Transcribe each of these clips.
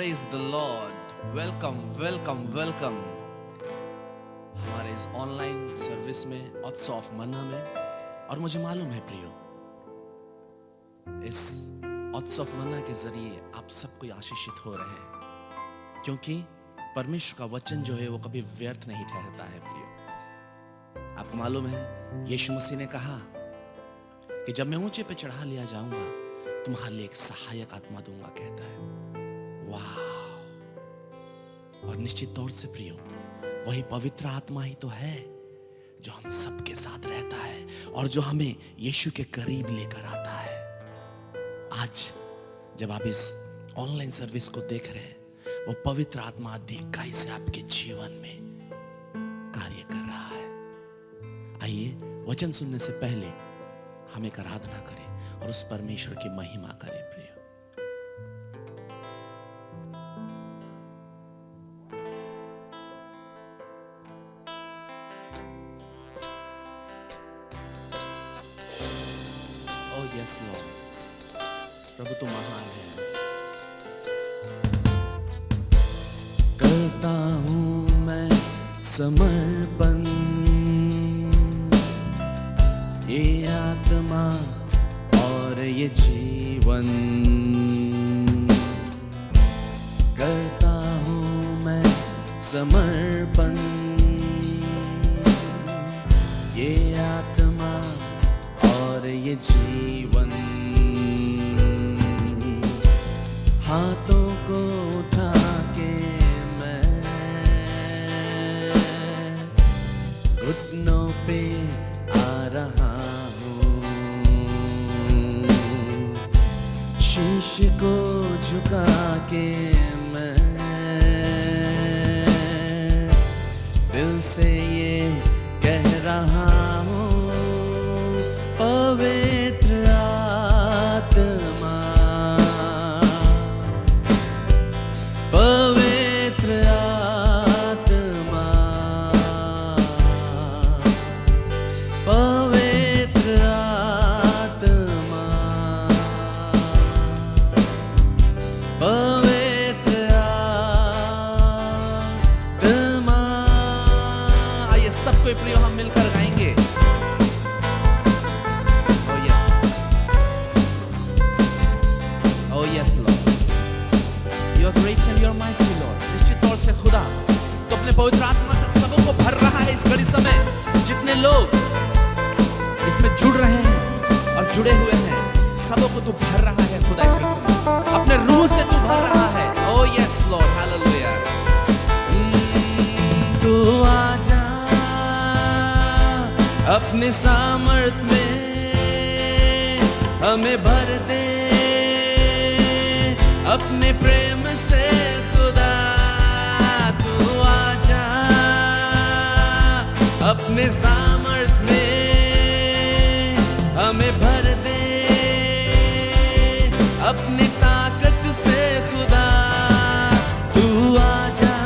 Praise the Lord. Welcome welcome welcome हमारे इस online service में, ऑत्सव ऑफ मन्ना में। और मुझे मालूम है प्रियो, इस ऑत्सव ऑफ मन्ना के जरिए आप सब कोई आशीषित हो रहे हैं, क्योंकि परमेश्वर का वचन जो है वो कभी व्यर्थ नहीं ठहरता है प्रियो। आपको मालूम है यीशु मसीह ने कहा कि जब मैं ऊंचे पे चढ़ा लिया जाऊंगा तुम्हारे लिए एक सहायक आत्मा दूंगा, कहता है। वाह! और निश्चित तौर से प्रियो, वही पवित्र आत्मा ही तो है जो हम सबके साथ रहता है और जो हमें यीशु के करीब लेकर आता है। आज जब आप इस ऑनलाइन सर्विस को देख रहे हैं, वो पवित्र आत्मा अधिकाई से आपके जीवन में कार्य कर रहा है। आइए वचन सुनने से पहले हम एक आराधना करें और उस परमेश्वर की महिमा करें प्रिय। ओह यस लॉर्ड, प्रभु तू महान है। करता हूं मैं समर्पण, ये आत्मा और ये जीवन, करता हूं मैं समर्पण, ये आत्मा और ये जीवन। हाथों को उठा के मैं घुटनों पे आ रहा हूँ, शीश को झुका के मैं दिल से ये कह रहा हूँ, पवित्र आत्मा, पवित्र आत्मा, पवित्र आत्मा, पवित्र आत्मा। आइए सब कोई प्रिय हम मिलकर गाएंगे। Oh yes Lord, you are great and you are mighty Lord। निश्चित तौर से खुदा तो अपने पवित्र आत्मा से सबों को भर रहा है इस घड़ी समय। जितने लोग इसमें जुड़ रहे हैं और जुड़े हुए हैं, सबों को तू भर रहा है खुदा इस घड़ी समय, अपने रूह से तू भर रहा है। Oh yes Lord, hallelujah। तू आजा अपने सामर्थ में हमें भर दे, अपने प्रेम से खुदा तू आजा, अपने सामर्थ में हमें भर दे, अपनी ताकत से खुदा तू आजा,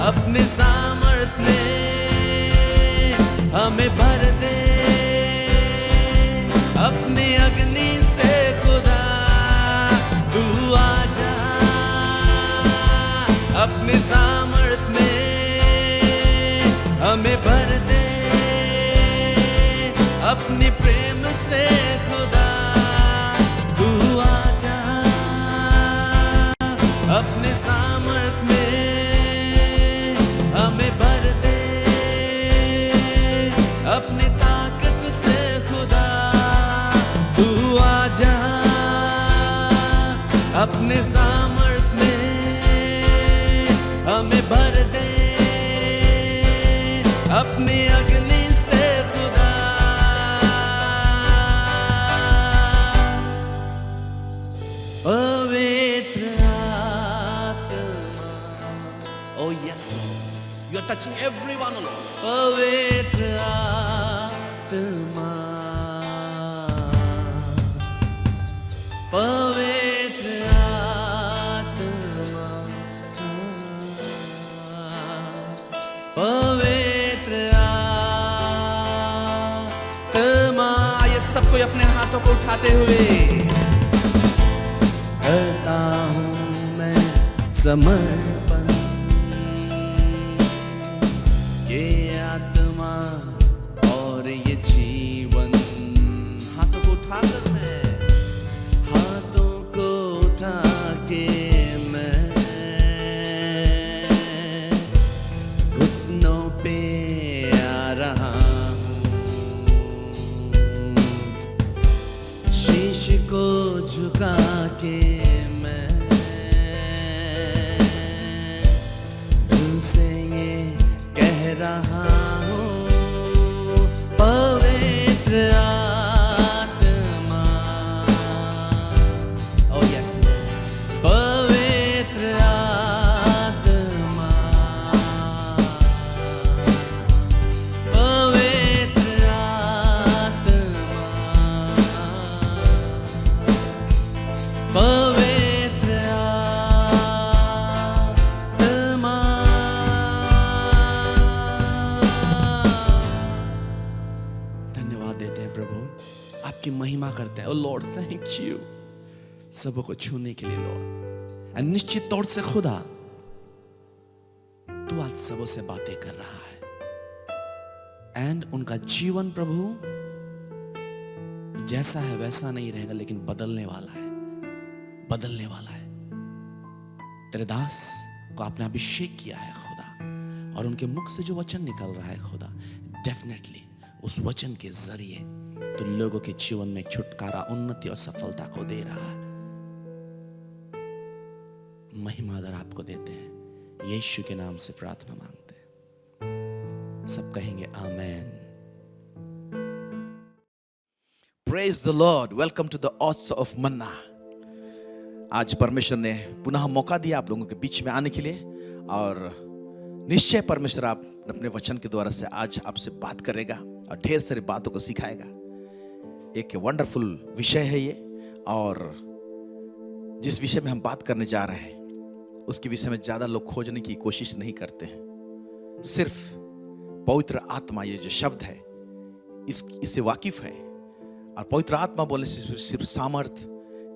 अपने सामर्थ में हमें भर दे, अपने अग्नि से खुदा तू आजा, अपने सामर्थ में हमें भर दे, अपने प्रेम से खुदा तू आजा, अपने सामर्थ में हमें भर दे, अपनी ताकत से खुदा तू आजा, अपने सामर्थ में हमें भर दे, अपने अग्नि से खुदा। पवित्र आत्मा, oh yes Lord, you are touching everyone Lord। पवित्र आत्मा, पवित्र आत्मा, पवित्र आत्मा। ये सब कोई अपने हाथों को उठाते हुए करता हूँ समर्पण, ये आत्मा और ये जीवन। हाथों को उठाकर मैं, हाथों को उठा के मैं घुटनों पे आ रहा हूँ, शीश को झुका के मैं तुमसे ये कह रहा हूँ, पवित्र आत्मा, ओ यस, पवित्र आत्मा, पवित्र आत्मा, पवित्र आत्मा। धन्यवाद देते हैं प्रभु, आपकी महिमा करते हैं। ओ लॉर्ड, थैंक यू सबों को छूने के लिए लॉर्ड। निश्चित तौर से खुदा, तू आज सबों से बातें कर रहा है एंड उनका जीवन प्रभु जैसा है वैसा नहीं रहेगा, लेकिन बदलने वाला है, बदलने वाला है। तेरे दास को आपने अभिषेक किया है खुदा, और उनके मुख से जो वचन निकल रहा है खुदा, डेफिनेटली उस वचन के जरिए तो लोगों के जीवन में छुटकारा, उन्नति और सफलता को दे रहा है। महिमा दर आपको देते हैं, यीशु के नाम से प्रार्थना मांगते हैं। सब कहेंगे आमेन। Praise the Lord. Welcome to the Oaths of Manna. आज परमेश्वर ने पुनः मौका दिया आप लोगों के बीच में आने के लिए, और निश्चय परमेश्वर आप अपने वचन के द्वारा से आज आपसे बात करेगा और ढेर सारी बातों को सिखाएगा। एक वंडरफुल विषय है ये, और जिस विषय में हम बात करने जा रहे हैं उसके विषय में ज्यादा लोग खोजने की कोशिश नहीं करते हैं। सिर्फ पवित्र आत्मा, ये जो शब्द है, इससे वाकिफ है, और पवित्र आत्मा बोलने से सिर्फ सामर्थ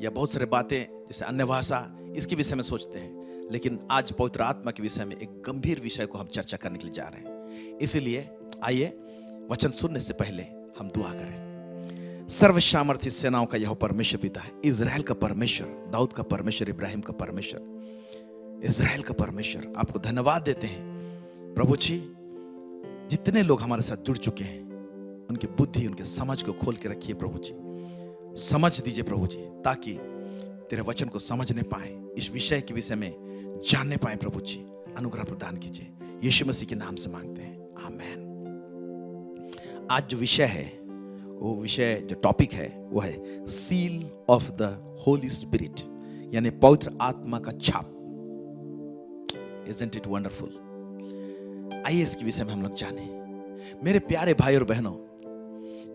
या बहुत सारे बातें जैसे अन्य भाषा, इसके विषय में सोचते हैं। लेकिन आज पवित्र आत्मा के विषय में एक गंभीर विषय को हम चर्चा करने के लिए जा रहे हैं। इसीलिए आइए वचन सुनने से पहले हम दुआ करें। सर्वसामर्थी सेनाओं का यह परमेश्वर पिता है, इज़राइल का परमेश्वर, दाऊद का परमेश्वर, इब्राहिम का परमेश्वर, इज़राइल का परमेश्वर, आपको धन्यवाद देते हैं प्रभु जी। जितने लोग हमारे साथ जुड़ चुके हैं उनकी बुद्धि, उनके समझ को खोल के रखिए प्रभु जी, समझ दीजिए प्रभु जी, ताकि तेरे वचन को समझने पाए, इस विषय के विषय में जानने पाए प्रभु जी, अनुग्रह प्रदान कीजिए। यीशु मसीह के नाम से मांगते हैं, आमेन। आज जो विषय है, वो विषय जो टॉपिक है वो है seal of the holy spirit, यानी पवित्र आत्मा का छाप। Isn't it wonderful? आइए इसके विषय में हम लोग जाने। मेरे प्यारे भाई और बहनों,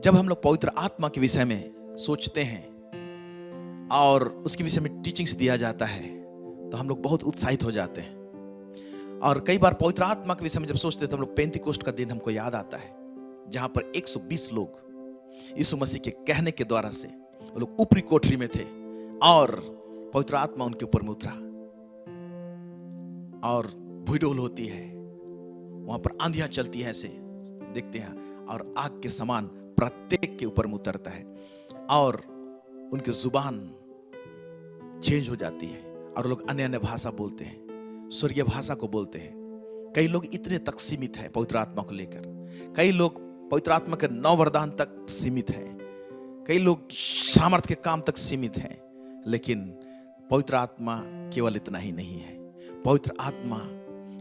जब हम लोग पवित्र आत्मा के विषय में सोचते हैं और उसके विषय में टीचिंग्स दिया जाता है तो हम लोग बहुत उत्साहित हो जाते हैं। और कई बार पवित्र आत्मा के विषय में जब सोचते हैं तो हम लोग पेंतीकोस्ट का दिन हमको याद आता है, जहां पर 120 लोग यीशु मसीह के कहने के द्वारा से वो लोग ऊपरी कोठरी में थे और पवित्र आत्मा उनके ऊपर में उतरा, और भूडोल होती है, वहां पर आंधियां चलती है, ऐसे देखते हैं, और आग के समान प्रत्येक के ऊपर में उतरता है, और उनकी जुबान चेंज हो जाती है, और लोग अन्य अन्य भाषा बोलते हैं, स्वर्गीय भाषा को बोलते हैं। कई लोग इतने तक सीमित हैं पवित्र आत्मा को लेकर, कई लोग पवित्र आत्मा के 9 वरदान तक सीमित हैं, कई लोग सामर्थ्य के काम तक सीमित हैं। लेकिन पवित्र आत्मा केवल इतना ही नहीं है। पवित्र आत्मा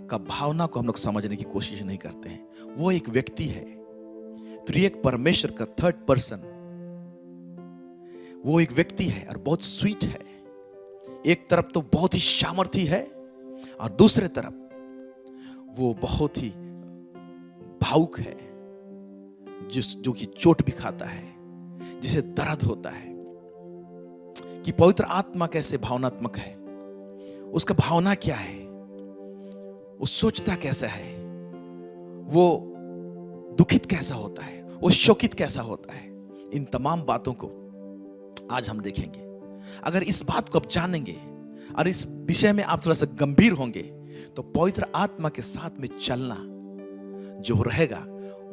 का भावना को हम लोग समझने की कोशिश नहीं करते हैं। वो एक व्यक्ति है, त्रिएक परमेश्वर का 3rd पर्सन। वो एक व्यक्ति है और बहुत स्वीट है। एक तरफ तो बहुत ही सामर्थी है और दूसरे तरफ वो बहुत ही भावुक है, जो कि चोट भी खाता है, जिसे दर्द होता है। कि पवित्र आत्मा कैसे भावनात्मक है, उसका भावना क्या है, वो सोचता कैसा है, वो दुखित कैसा होता है, वो शोकित कैसा होता है। इन तमाम बातों को आज हम देखेंगे। अगर इस बात को आप जानेंगे, और इस विषय में आप थोड़ा सा गंभीर होंगे तो पवित्र आत्मा के साथ में चलना जो रहेगा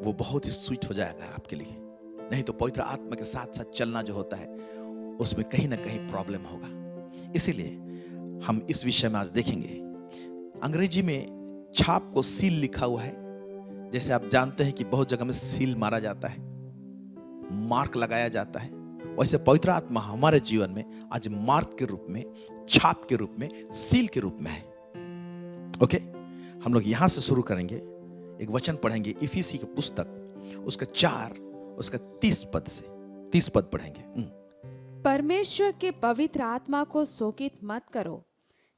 वो बहुत ही स्वीट हो जाएगा आपके लिए। नहीं तो पवित्र आत्मा के साथ साथ चलना जो होता है उसमें कहीं ना कहीं प्रॉब्लम होगा। इसीलिए हम इस विषय में आज देखेंगे। अंग्रेजी में छाप को सील लिखा हुआ है। जैसे आप जानते हैं कि बहुत जगह में सील मारा जाता है, मार्क लगाया जाता है, वैसे पवित्र आत्मा हमारे जीवन में आज मार्क के रूप में, छाप के रूप में, सील के रूप में है। ओके, हम लोग यहां से शुरू करेंगे। एक वचन पढ़ेंगे इफिसी की पुस्तक, उसका 4 उसका 30 पद से 30 पद पढ़ेंगे। परमेश्वर के पवित्र आत्मा को शोकित मत करो,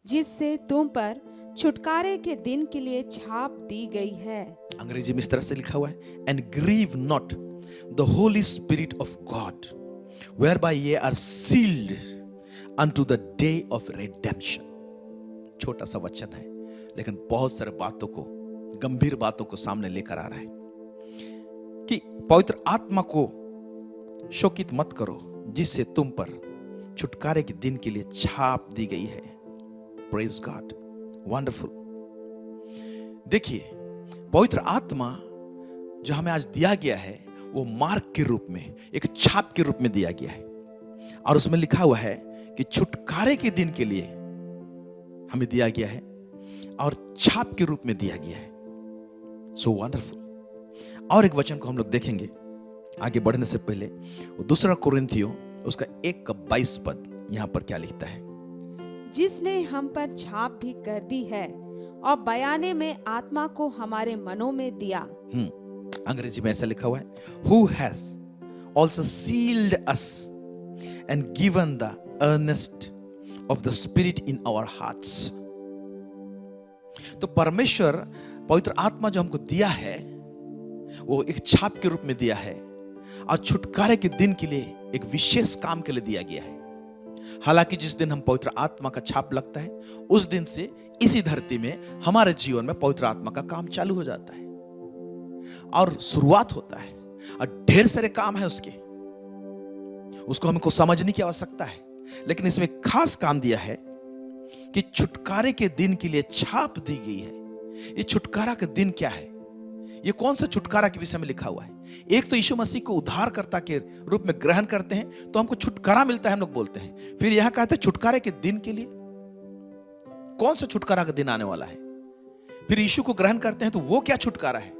जिससे तुम पर छुटकारे के दिन के लिए छाप दी गई है। अंग्रेजी में इस तरह से लिखा हुआ है, and grieve not the holy spirit of God whereby ye are sealed unto the day of redemption। छोटा सा वचन है लेकिन बहुत सारे बातों को, गंभीर बातों को सामने लेकर आ रहा है कि पवित्र आत्मा को शोकित मत करो, जिससे तुम पर छुटकारे के दिन के लिए छाप दी गई है। Praise God, wonderful. देखिए, पवित्र आत्मा जो हमें आज दिया गया है वो मार्क के रूप में, एक छाप के रूप में दिया गया है, और उसमें लिखा हुआ है कि छुटकारे के दिन के लिए हमें दिया गया है और छाप के रूप में दिया गया है। So wonderful. और एक वचन को हम लोग देखेंगे आगे बढ़ने से पहले। वो 2 कुरिन्थियों उसका 1:22 पद यहां पर क्या लिखता है, जिसने हम पर छाप भी कर दी है और बयाने में आत्मा को हमारे मनों में दिया। अंग्रेजी में ऐसा लिखा हुआ है, who has also sealed us and given the earnest of the spirit in our hearts। तो परमेश्वर पवित्र आत्मा जो हमको दिया है वो एक छाप के रूप में दिया है और छुटकारे के दिन के लिए एक विशेष काम के लिए दिया गया है। हालांकि जिस दिन हम पवित्र आत्मा का छाप लगता है उस दिन से इसी धरती में हमारे जीवन में पवित्र आत्मा का काम चालू हो जाता है और शुरुआत होता है, और ढेर सारे काम है उसको हमको समझने की आवश्यकता है। लेकिन इसमें खास काम दिया है कि छुटकारे के दिन के लिए छाप दी गई है। ये छुटकारा का दिन क्या है? ये कौन सा छुटकारा के विषय में लिखा हुआ है? एक तो यीशु मसीह को उद्धारकर्ता के रूप में ग्रहण करते हैं तो हमको छुटकारा मिलता है, हम लोग बोलते हैं। फिर यहां कहते हैं छुटकारे के दिन के लिए। कौन सा छुटकारा का दिन आने वाला है? फिर यीशु को ग्रहण करते हैं तो वो क्या छुटकारा है?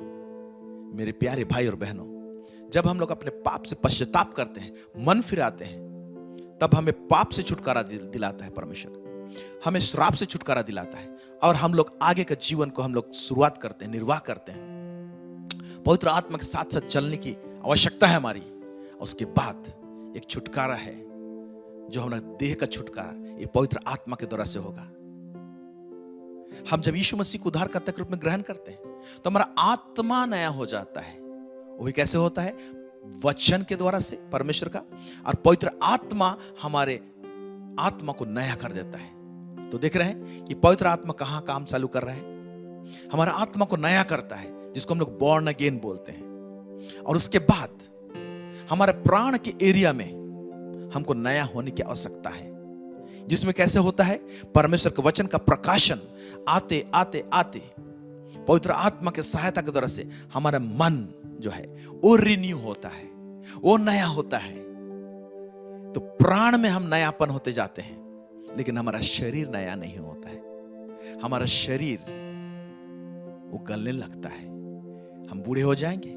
मेरे प्यारे भाई और बहनों, जब हम लोग अपने पाप से पश्चाताप करते हैं, मन फिराते हैं, तब हमें पाप से छुटकारा दिलाता है परमेश्वर, हमें श्राप से छुटकारा दिलाता है, और हम लोग आगे का जीवन को हम लोग शुरुआत करते हैं, निर्वाह करते हैं। पवित्र आत्मा के साथ साथ चलने की आवश्यकता है हमारी। और उसके बाद एक छुटकारा है जो हमारा देह का छुटकारा, ये पवित्र आत्मा के द्वारा से होगा। हम जब यीशु मसीह को उद्धारकर्ता के रूप में ग्रहण करते हैं तो हमारा आत्मा नया हो जाता है। वो भी कैसे होता है? वचन के द्वारा से, परमेश्वर का, और पवित्र आत्मा हमारे आत्मा को नया कर देता है। तो देख रहे हैं कि पवित्र आत्मा कहां काम चालू कर रहा है? हमारा आत्मा को नया करता है, जिसको हम लोग बॉर्न अगेन बोलते हैं। और उसके बाद हमारे प्राण के एरिया में हमको नया होने की आवश्यकता है, जिसमें कैसे होता है? परमेश्वर के वचन का प्रकाशन आते आते आते पवित्र आत्मा के सहायता के द्वारा से हमारा मन जो है वो रिन्यू होता है, वो नया होता है। तो प्राण में हम नयापन होते जाते हैं, लेकिन हमारा शरीर नया नहीं होता है। हमारा शरीर वो गलने लगता है, हम बूढ़े हो जाएंगे,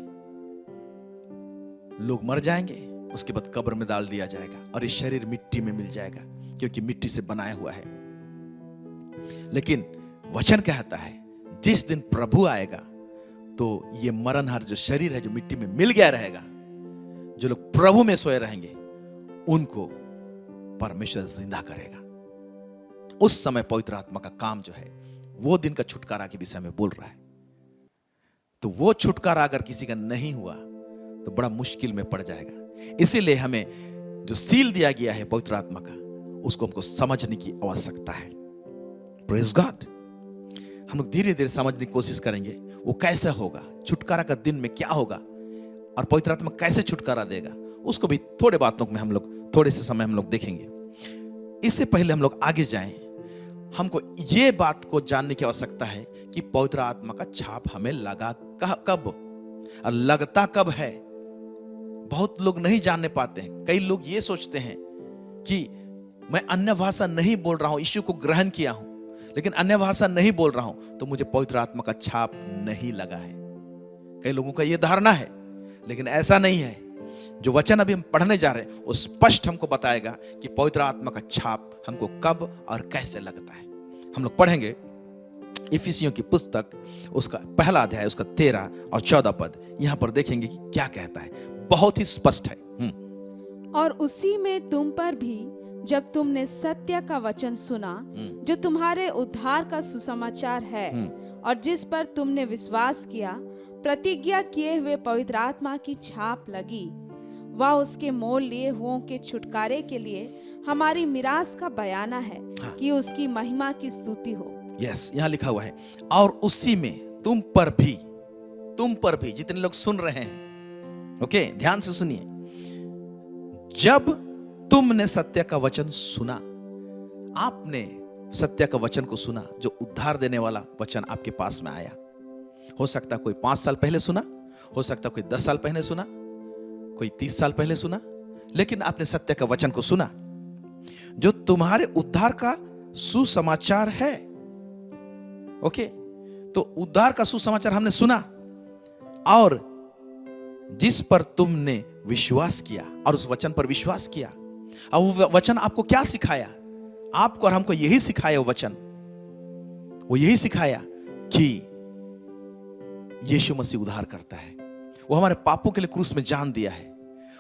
लोग मर जाएंगे, उसके बाद कब्र में डाल दिया जाएगा और ये शरीर मिट्टी में मिल जाएगा, क्योंकि मिट्टी से बनाया हुआ है। लेकिन वचन कहता है जिस दिन प्रभु आएगा तो ये मरणहार जो शरीर है, जो मिट्टी में मिल गया रहेगा, जो लोग प्रभु में सोए रहेंगे उनको परमेश्वर जिंदा करेगा। उस समय पवित्र आत्मा का काम जो है वो दिन का छुटकारा के विषय में बोल रहा है। तो वो छुटकारा अगर किसी का नहीं हुआ तो बड़ा मुश्किल में पड़ जाएगा। इसीलिए हमें जो सील दिया गया है पवित्र आत्मा का, उसको हमको समझने की आवश्यकता है। Praise God. हम लोग धीरे धीरे समझने की कोशिश करेंगे वो कैसे होगा, छुटकारा का दिन में क्या होगा और पवित्र आत्मा कैसे छुटकारा देगा, उसको भी थोड़े बातों में हम लोग थोड़े से समय हम लोग देखेंगे। इससे पहले हम लोग आगे जाएं हमको ये बात को जानने की आवश्यकता है कि पवित्र आत्मा का छाप हमें लगा कब और लगता कब है। बहुत लोग नहीं जानने पाते हैं। कई लोग ये सोचते हैं कि मैं अन्य भाषा नहीं बोल रहा हूं, यीशु को ग्रहण किया हूं, लेकिन अन्य भाषा नहीं बोल रहा हूं तो मुझे पवित्र आत्मा का छाप नहीं लगा है। कई लोगों का यह धारणा है, लेकिन ऐसा नहीं है। जो वचन अभी हम पढ़ने जा रहे हैं वो स्पष्ट हमको बताएगा कि पवित्र आत्मा का छाप हमको कब और कैसे लगता है। हम लोग पढ़ेंगे इफिसियों की पुस्तक, उसका पहला अध्याय, उसका 13 और 14 पद। यहां पर देखेंगे कि क्या कहता है। बहुत ही स्पष्ट है। और उसी में तुम पर भी, जब तुमने सत्य का वचन सुना, जो तुम्हारे उद्धार का सुसमाचार है, और जिस पर तुमने विश्वास किया, प्रतिज्ञा किए हुए पवित्र आत्मा की छाप लगी। वह उसके मोल लिए हुओं के छुटकारे के लिए हमारी मिरास का बयाना है, कि उसकी महिमा की स्तुति हो। यस, यहाँ लिखा हुआ है, और उसी में तुम पर भी, जितने लोग सुन रहे हैं, ओके, ध्यान से सुनिए। जब तुमने सत्य का वचन सुना, आपने सत्य का वचन को सुना, जो उद्धार देने वाला वचन आपके पास में आया। हो सकता कोई 5 साल पहले सुना, हो सकता कोई 10 साल पहले सुना, कोई 30 साल पहले सुना, लेकिन आपने सत्य का वचन को सुना, जो तुम्हारे उद्धार का सुसमाचार है। ओके, तो उद्धार का सुसमाचार हमने सुना, और जिस पर तुमने विश्वास किया, और उस वचन पर विश्वास किया। और वो वचन आपको क्या सिखाया? आपको और हमको यही सिखाया वो वचन। वो यही सिखाया कि यीशु मसीह उद्धार करता है। वो हमारे पापों के लिए क्रूस में जान दिया है।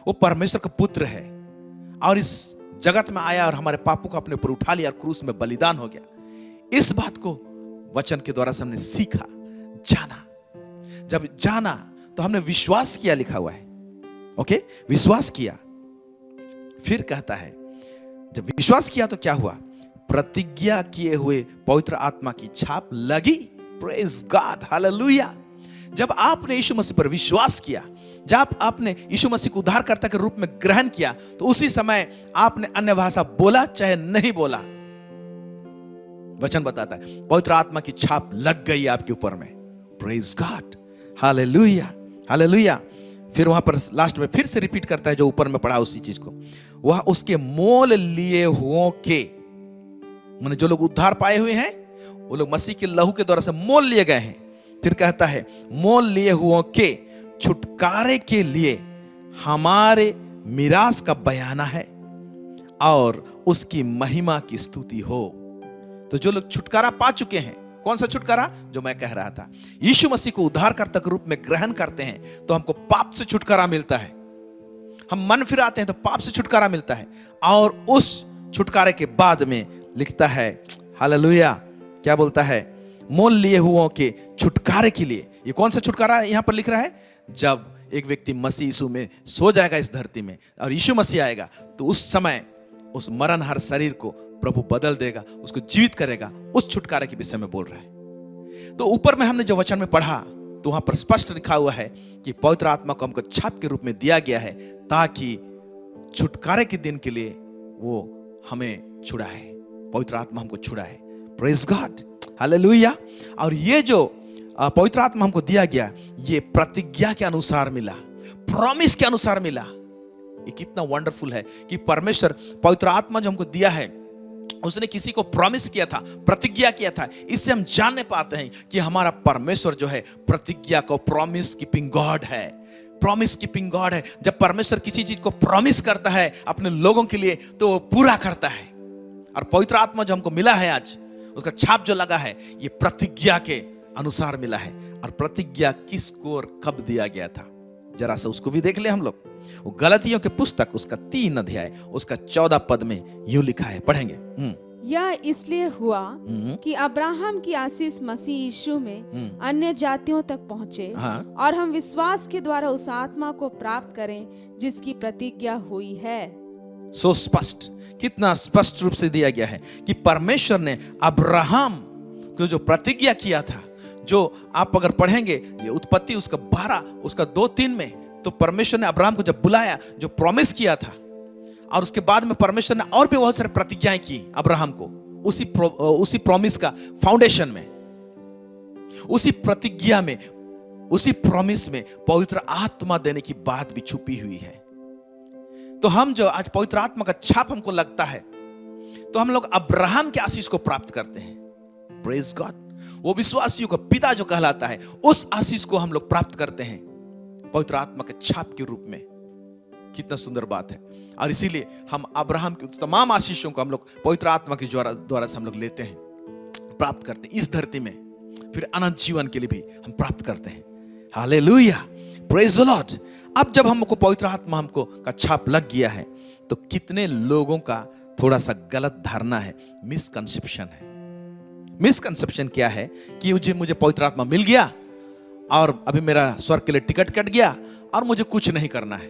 वो परमेश्वर का पुत्र है और इस जगत में आया और हमारे पापों को अपने ऊपर उठा लिया और क्रूस में बलिदान हो गया। इस बात को वचन के द्वारा से हमने सीखा, जाना। जब जाना तो हमने विश्वास किया, लिखा हुआ है। ओके, विश्वास किया। फिर कहता है, जब विश्वास किया तो क्या हुआ? प्रतिज्ञा किए हुए पवित्र आत्मा की छाप लगी। Praise God, hallelujah. जब आपने यीशु मसीह पर विश्वास किया, जब आपने यीशु मसीह को उद्धारकर्ता के रूप में ग्रहण किया, तो उसी समय आपने अन्य भाषा बोला चाहे नहीं बोला, वचन बताता है पवित्र आत्मा की छाप लग गई आपके ऊपर में। Praise God, hallelujah, hallelujah. फिर वहां पर लास्ट में फिर से रिपीट करता है जो ऊपर में पढ़ा उसी चीज को। वह उसके मोल लिए हुओं के, माने जो लोग उद्धार पाए हुए हैं वो लोग मसीह के लहू के द्वारा से मोल लिए गए हैं। फिर कहता है मोल लिए हुओं के छुटकारे के लिए हमारे मिरास का बयाना है और उसकी महिमा की स्तुति हो। तो जो लोग छुटकारा पा चुके हैं, कौन सा छुटकारा? जो मैं कह रहा था, यीशु मसीह को उद्धारकर्ता के रूप में ग्रहण करते हैं तो हमको पाप से छुटकारा मिलता है। हम मन फिराते हैं तो पाप से छुटकारा मिलता है। और उस छुटकारे के बाद में लिखता है, हालेलुया, क्या बोलता है? मोल लिए हुओं के छुटकारे के लिए। ये कौन सा छुटकारा यहां पर लिख रहा है? जब एक व्यक्ति मसीह यीशु में सो जाएगा इस धरती में और यीशु मसीह आएगा, तो उस समय उस मरणहार शरीर को प्रभु बदल देगा, उसको जीवित करेगा। उस छुटकारे के विषय में बोल रहा है। तो ऊपर में हमने जो वचन में पढ़ा तो वहां पर स्पष्ट लिखा हुआ है कि पवित्र आत्मा को हमको छाप के रूप में दिया गया है ताकि छुटकारे के दिन के लिए वो हमें छुड़ाए। पवित्र आत्मा हमको छुड़ाए। Praise God, hallelujah. और ये जो पवित्र आत्मा हमको दिया गया, ये प्रतिज्ञा के अनुसार मिला, प्रॉमिस के अनुसार मिला। ये कितना वंडरफुल है कि परमेश्वर पवित्र आत्मा जो हमको दिया है, उसने किसी को प्रॉमिस किया था, प्रतिज्ञा किया था। इससे हम जानने पाते हैं कि हमारा परमेश्वर जो है प्रतिज्ञा को प्रॉमिस कीपिंग गॉड है। प्रॉमिस कीपिंग गॉड है। जब परमेश्वर किसी चीज को प्रॉमिस करता है अपने लोगों के लिए तो वो पूरा करता है। और पवित्र आत्मा जो हमको मिला है आज, उसका छाप जो लगा है, ये प्रतिज्ञा के अनुसार मिला है। और प्रतिज्ञा किसको और कब दिया गया था, जरा सा उसको भी देख ले हम लोग। वो गलतियों के पुस्तक उसका 3 अध्याय उसका 14 पद में यूं लिखा है, पढ़ेंगे। यह इसलिए हुआ कि अब्राहम की आशीष मसीह यीशु में अन्य जातियों तक पहुँचे, और हम विश्वास के द्वारा उस आत्मा को प्राप्त करें जिसकी प्रतिज्ञा हुई है। सो स्पष्ट, कितना स्पष्ट रूप से दिया गया है कि परमेश्वर ने अब्राहम को जो प्रतिज्ञा किया था, जो आप अगर पढ़ेंगे ये उत्पत्ति उसका 12 उसका 2-3 में, तो परमेश्वर ने अब्राहम को जब बुलाया, जो प्रॉमिस किया था, और उसके बाद में परमेश्वर ने और भी बहुत सारी प्रतिज्ञाएं की अब्राहम को। उसी प्रॉमिस का फाउंडेशन में, उसी प्रतिज्ञा में, उसी प्रॉमिस में पवित्र आत्मा देने की बात भी छुपी हुई है। तो हम जो आज पवित्र आत्मा का छाप हमको लगता है, तो हम लोग अब्राहम के आशीष को प्राप्त करते हैं। Praise God. वो विश्वासियों का पिता जो कहलाता है, उस आशीष को हम लोग प्राप्त करते हैं पवित्र आत्मा के छाप के रूप में। कितना सुंदर बात है। और इसीलिए हम अब्राहम की तमाम आशीषों को हम लोग पवित्र आत्मा के द्वारा से हम लोग लेते हैं, प्राप्त करते हैं इस धरती में, फिर अनंत जीवन के लिए भी हम प्राप्त करते हैं। Hallelujah, praise the Lord. अब जब हमको पवित्र आत्मा हमको का छाप लग गया है, तो कितने लोगों का थोड़ा सा गलत धारणा है, मिसकंसेप्शन है। मिसकंसेप्शन क्या है कि मुझे पवित्र आत्मा मिल गया और अभी मेरा स्वर्ग के लिए टिकट कट गया और मुझे कुछ नहीं करना है,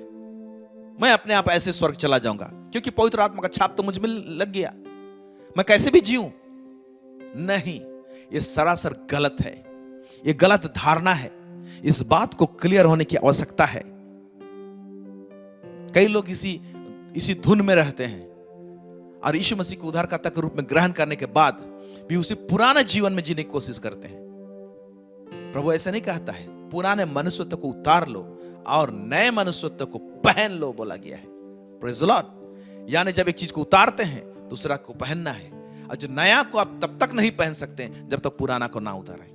मैं अपने आप ऐसे स्वर्ग चला जाऊंगा क्योंकि पवित्र आत्मा का छाप तो मुझ में लग गया, मैं कैसे भी जीऊं। नहीं, ये सरासर गलत है, ये गलत धारणा है। इस बात को क्लियर होने की आवश्यकता है। कई लोग इसी धुन में रहते हैं और यीशु मसीह को उद्धारकर्ता के रूप में ग्रहण करने के बाद भी उसे पुराने जीवन में जीने की कोशिश करते हैं। प्रभु ऐसा नहीं कहता है, पुराने मनुष्यत्व को उतार लो और नए मनुष्यत्व को पहन लो बोला गया है। Praise the Lord. यानी जब एक चीज को उतारते हैं, दूसरा को पहनना है। और जो नया को आप तब तक नहीं पहन सकते जब तक पुराना को ना उतारें।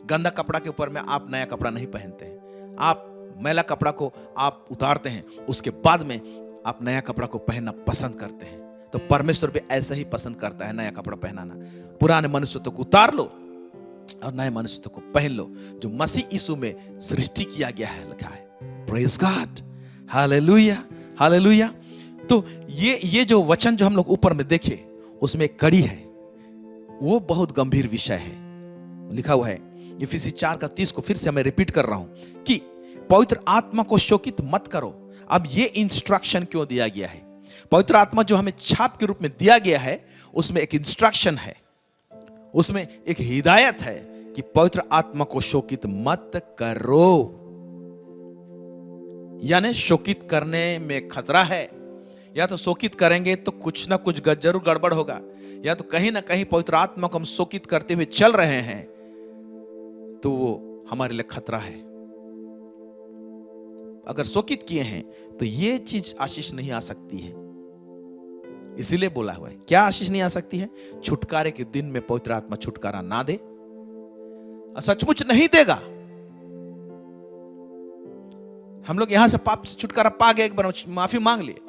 गंदा कपड़ा के ऊपर में आप नया कपड़ा नहीं पहनते हैं, आप मैला कपड़ा को आप उतारते हैं, उसके बाद में आप नया कपड़ा को पहनना पसंद करते हैं। तो परमेश्वर भी ऐसा ही पसंद करता है, नया कपड़ा पहनाना। पुराने मनुष्यत्व को उतार लो और नए मनुष्यत्व को पहन लो, जो मसीह यीशु में सृष्टि किया गया है, लिखा है। Praise God, hallelujah, hallelujah. तो ये जो वचन जो हम लोग ऊपर में देखे, उसमें एक कड़ी है, वो बहुत गंभीर विषय है। लिखा हुआ है इफिसी 4:30 को फिर से मैं रिपीट कर रहा हूं कि पवित्र आत्मा को शोकित मत करो। अब ये इंस्ट्रक्शन क्यों दिया गया है? पवित्र आत्मा जो हमें छाप के रूप में दिया गया है, उसमें एक इंस्ट्रक्शन है, उसमें एक हिदायत है कि पवित्र आत्मा को शोकित मत करो। यानी शोकित करने में खतरा है। या तो शोकित करेंगे तो कुछ ना कुछ जरूर गड़बड़ होगा, या तो कहीं ना कहीं पवित्र आत्मा को हम शोकित करते हुए चल रहे हैं तो वो हमारे लिए खतरा है। अगर शोकित किए हैं तो ये चीज आशीष नहीं आ सकती है। इसीलिए बोला हुआ है, क्या आशीष नहीं आ सकती है? छुटकारे के दिन में पवित्र आत्मा छुटकारा ना दे, सचमुच नहीं देगा। हम लोग यहां से पाप से छुटकारा पा गए, एक बार माफी मांग लिए,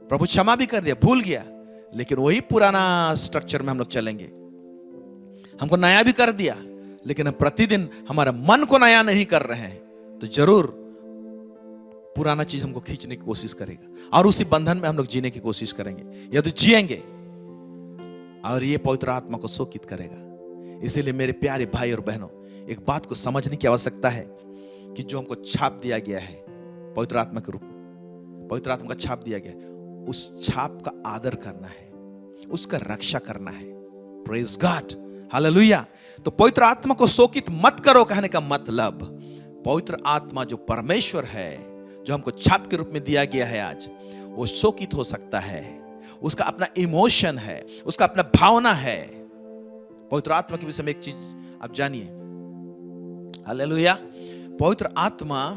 प्रभु क्षमा भी कर दिया, भूल गया, लेकिन वही पुराना स्ट्रक्चर में हम लोग चलेंगे। हमको नया भी कर दिया, लेकिन हम प्रतिदिन हमारे मन को नया नहीं कर रहे हैं, तो जरूर पुराना चीज हमको खींचने की कोशिश करेगा और उसी बंधन में हम लोग जीने की कोशिश करेंगे, या तो जिएंगे, और ये पवित्र आत्मा को शोकित करेगा। इसीलिए मेरे प्यारे भाई और बहनों, एक बात को समझने की आवश्यकता है कि जो हमको छाप दिया गया है पवित्र आत्मा के रूप में, पवित्र आत्मा का छाप दिया गया है, उस छाप का आदर करना है, उसका रक्षा करना है। Praise God, hallelujah. तो पवित्र आत्मा को शोकित मत करो कहने का मतलब, पवित्र आत्मा जो परमेश्वर है, जो हमको छाप के रूप में दिया गया है आज, वो शोकित हो सकता है। उसका अपना इमोशन है, उसका अपना भावना है। पवित्र आत्मा के विषय में एक चीज आप जानिए, हालेलुया। पवित्र आत्मा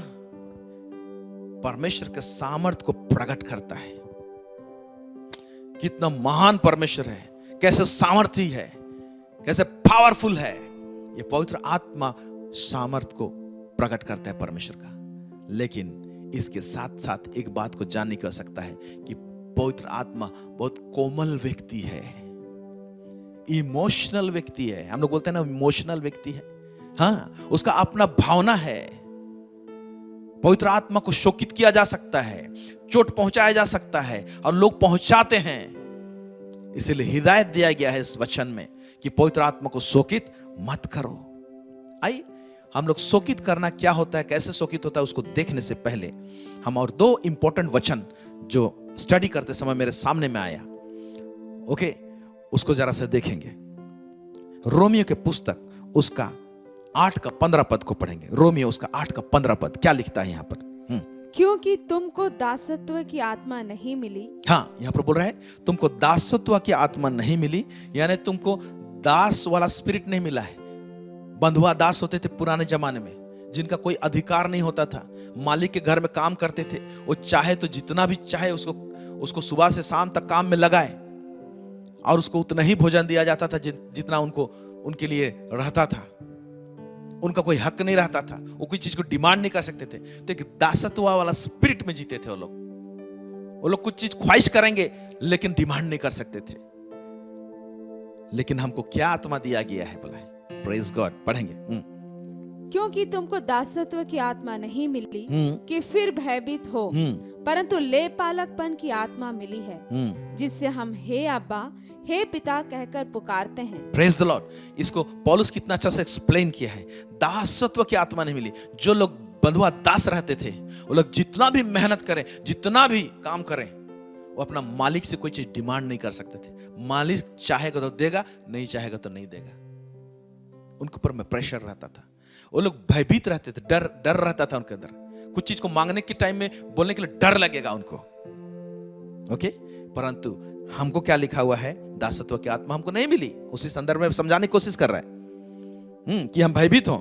परमेश्वर के सामर्थ्य को प्रकट करता है। कितना महान परमेश्वर है, कैसे सामर्थी है, कैसे पावरफुल है। ये पवित्र आत्मा सामर्थ्य को प्रकट करता है परमेश्वर का। लेकिन इसके साथ साथ एक बात को जानने की आवश्यकता है कि पवित्र आत्मा बहुत कोमल व्यक्ति है, इमोशनल व्यक्ति है। हम लोग बोलते हैं ना, इमोशनल व्यक्ति है। हाँ, उसका अपना भावना है। पवित्र आत्मा को शोकित किया जा सकता है, चोट पहुंचाया जा सकता है, और लोग पहुंचाते हैं। इसलिए हिदायत दिया गया है इस वचन में कि पवित्र आत्मा को शोकित मत करो। आई हम लोग शोकित करना क्या होता है, कैसे शोकित होता है, उसको देखने से पहले हम और दो इंपॉर्टेंट वचन जो स्टडी करते समय मेरे सामने में आया, ओके, उसको जरा से देखेंगे। रोमियो के पुस्तक उसका 8 का 15 पद को पढ़ेंगे। रोमियो उसका 8 का 15 पद क्या लिखता है यहां पर? क्योंकि तुमको दासत्व की आत्मा नहीं मिली, हाँ, यहाँ पर बोल रहा है तुमको दासत्व की आत्मा नहीं मिली, यानी तुमको दास वाला स्पिरिट नहीं मिला है। बंधुआ दास होते थे पुराने जमाने में, जिनका कोई अधिकार नहीं होता था, मालिक के घर में काम करते थे, वो चाहे तो जितना भी चाहे उसको सुबह से शाम तक काम में लगाए और उसको उतना ही भोजन दिया जाता था जितना उनके लिए रहता था। उनका कोई हक नहीं रहता था, वो कोई चीज को डिमांड नहीं कर सकते थे। तो एक दासत्व वाला स्पिरिट में जीते थे वो लोग कुछ चीज ख्वाहिश करेंगे लेकिन डिमांड नहीं कर सकते थे। लेकिन हमको क्या आत्मा दिया गया है बोला है, प्रेज गॉड। पढ़ेंगे। क्योंकि तुमको दासत्व की आत्मा नहीं मिली कि फिर भयभीत हो, परंतु ले पालकपन की आत्मा मिली है, जिससे हम हे अब्बा, हे पिता कहकर पुकारते हैं। Praise the Lord. इसको पौलुस कितना अच्छा से एक्सप्लेन किया है। दासत्व की आत्मा नहीं मिली। जो लोग बंधुआ दास रहते थे, वो लोग जितना भी मेहनत करें, जितना भी काम करें, वो अपना मालिक से कोई चीज डिमांड नहीं कर सकते थे। मालिक चाहेगा तो देगा, नहीं चाहेगा तो नहीं देगा। उनके ऊपर में प्रेशर रहता था, वो लोग भयभीत रहते थे, डर रहता था उनके अंदर। कुछ चीज को मांगने के टाइम में बोलने के लिए डर लगेगा उनको। ओके, परंतु हमको क्या लिखा हुआ है, दासत्व की आत्मा हमको नहीं मिली। उसी संदर्भ में समझाने की कोशिश कर रहा है कि हम भयभीत हों,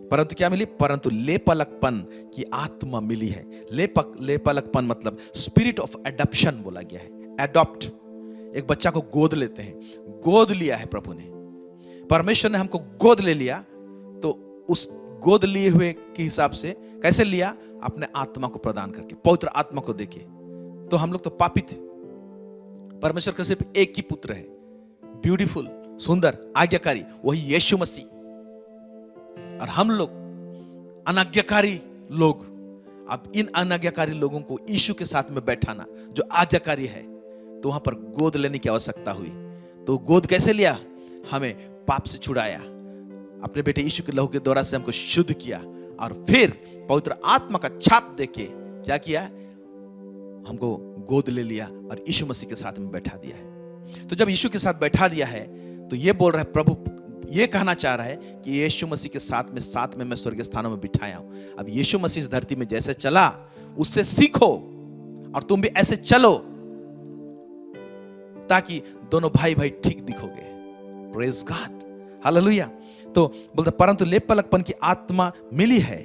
परंतु क्या मिली, परंतु लेपलकपन की आत्मा मिली है। लेपलकपन मतलब स्पिरिट ऑफ एडॉप्शन बोला गया है। एडॉप्ट, एक बच्चा को गोद लेते हैं, गोद लिया है प्रभु ने, परमेश्वर ने हमको गोद ले लिया। तो उस गोद लिए हुए के हिसाब से कैसे लिया, अपने आत्मा को प्रदान करके, पवित्र आत्मा को देके। तो हम लोग तो पापी थे, परमेश्वर का सिर्फ एक ही पुत्र है, ब्यूटीफुल, सुंदर, आज्ञाकारी, वही यीशु मसीह। और हम लोग अनाज्ञाकारी लोग। अब इन अनाज्ञाकारी लोगों को यीशु के साथ में बैठाना जो आज्ञाकारी है, तो वहां पर गोद लेने की आवश्यकता हुई। तो गोद कैसे लिया, हमें पाप से छुड़ाया, अपने बेटे यीशु के लहू के द्वारा से हमको शुद्ध किया, और फिर पवित्र आत्मा का छाप देके क्या किया, हमको गोद ले लिया और यीशु मसीह के साथ में बैठा दिया है। तो जब यीशु के साथ बैठा दिया है, तो ये बोल रहा है, प्रभु ये कहना चाह रहा है कि यीशु मसीह के साथ में मैं स्वर्गीय स्थानों में बिठाया हूं। अब यीशु मसीह इस धरती में जैसे चला, उससे सीखो और तुम भी ऐसे चलो, ताकि दोनों भाई भाई ठीक दिखोगे। Praise God, hallelujah. तो बोलते परंतु लेपलकपन की आत्मा मिली है।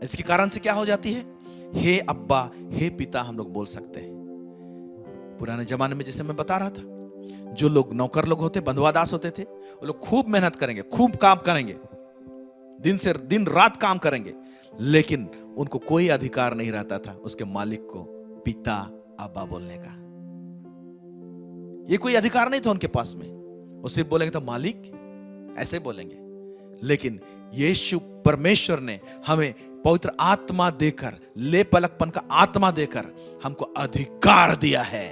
इसके कारण से क्या हो जाती है, हे अब्बा, हे पिता हम लोग बोल सकते हैं। पुराने जमाने में जैसे मैं बता रहा था, जो लोग नौकर लोग होते, बंधुआ दास होते थे, वो लोग खूब मेहनत करेंगे, खूब काम करेंगे, दिन रात काम करेंगे, लेकिन उनको कोई अधिकार नहीं रहता था उसके मालिक को पिता अब्बा बोलने का। ये कोई अधिकार नहीं था उनके पास में। वो सिर्फ बोलेंगे तो मालिक, ऐसे बोलेंगे। लेकिन यीशु परमेश्वर ने हमें पवित्र आत्मा देकर, लेपलकपन का आत्मा देकर हमको अधिकार दिया है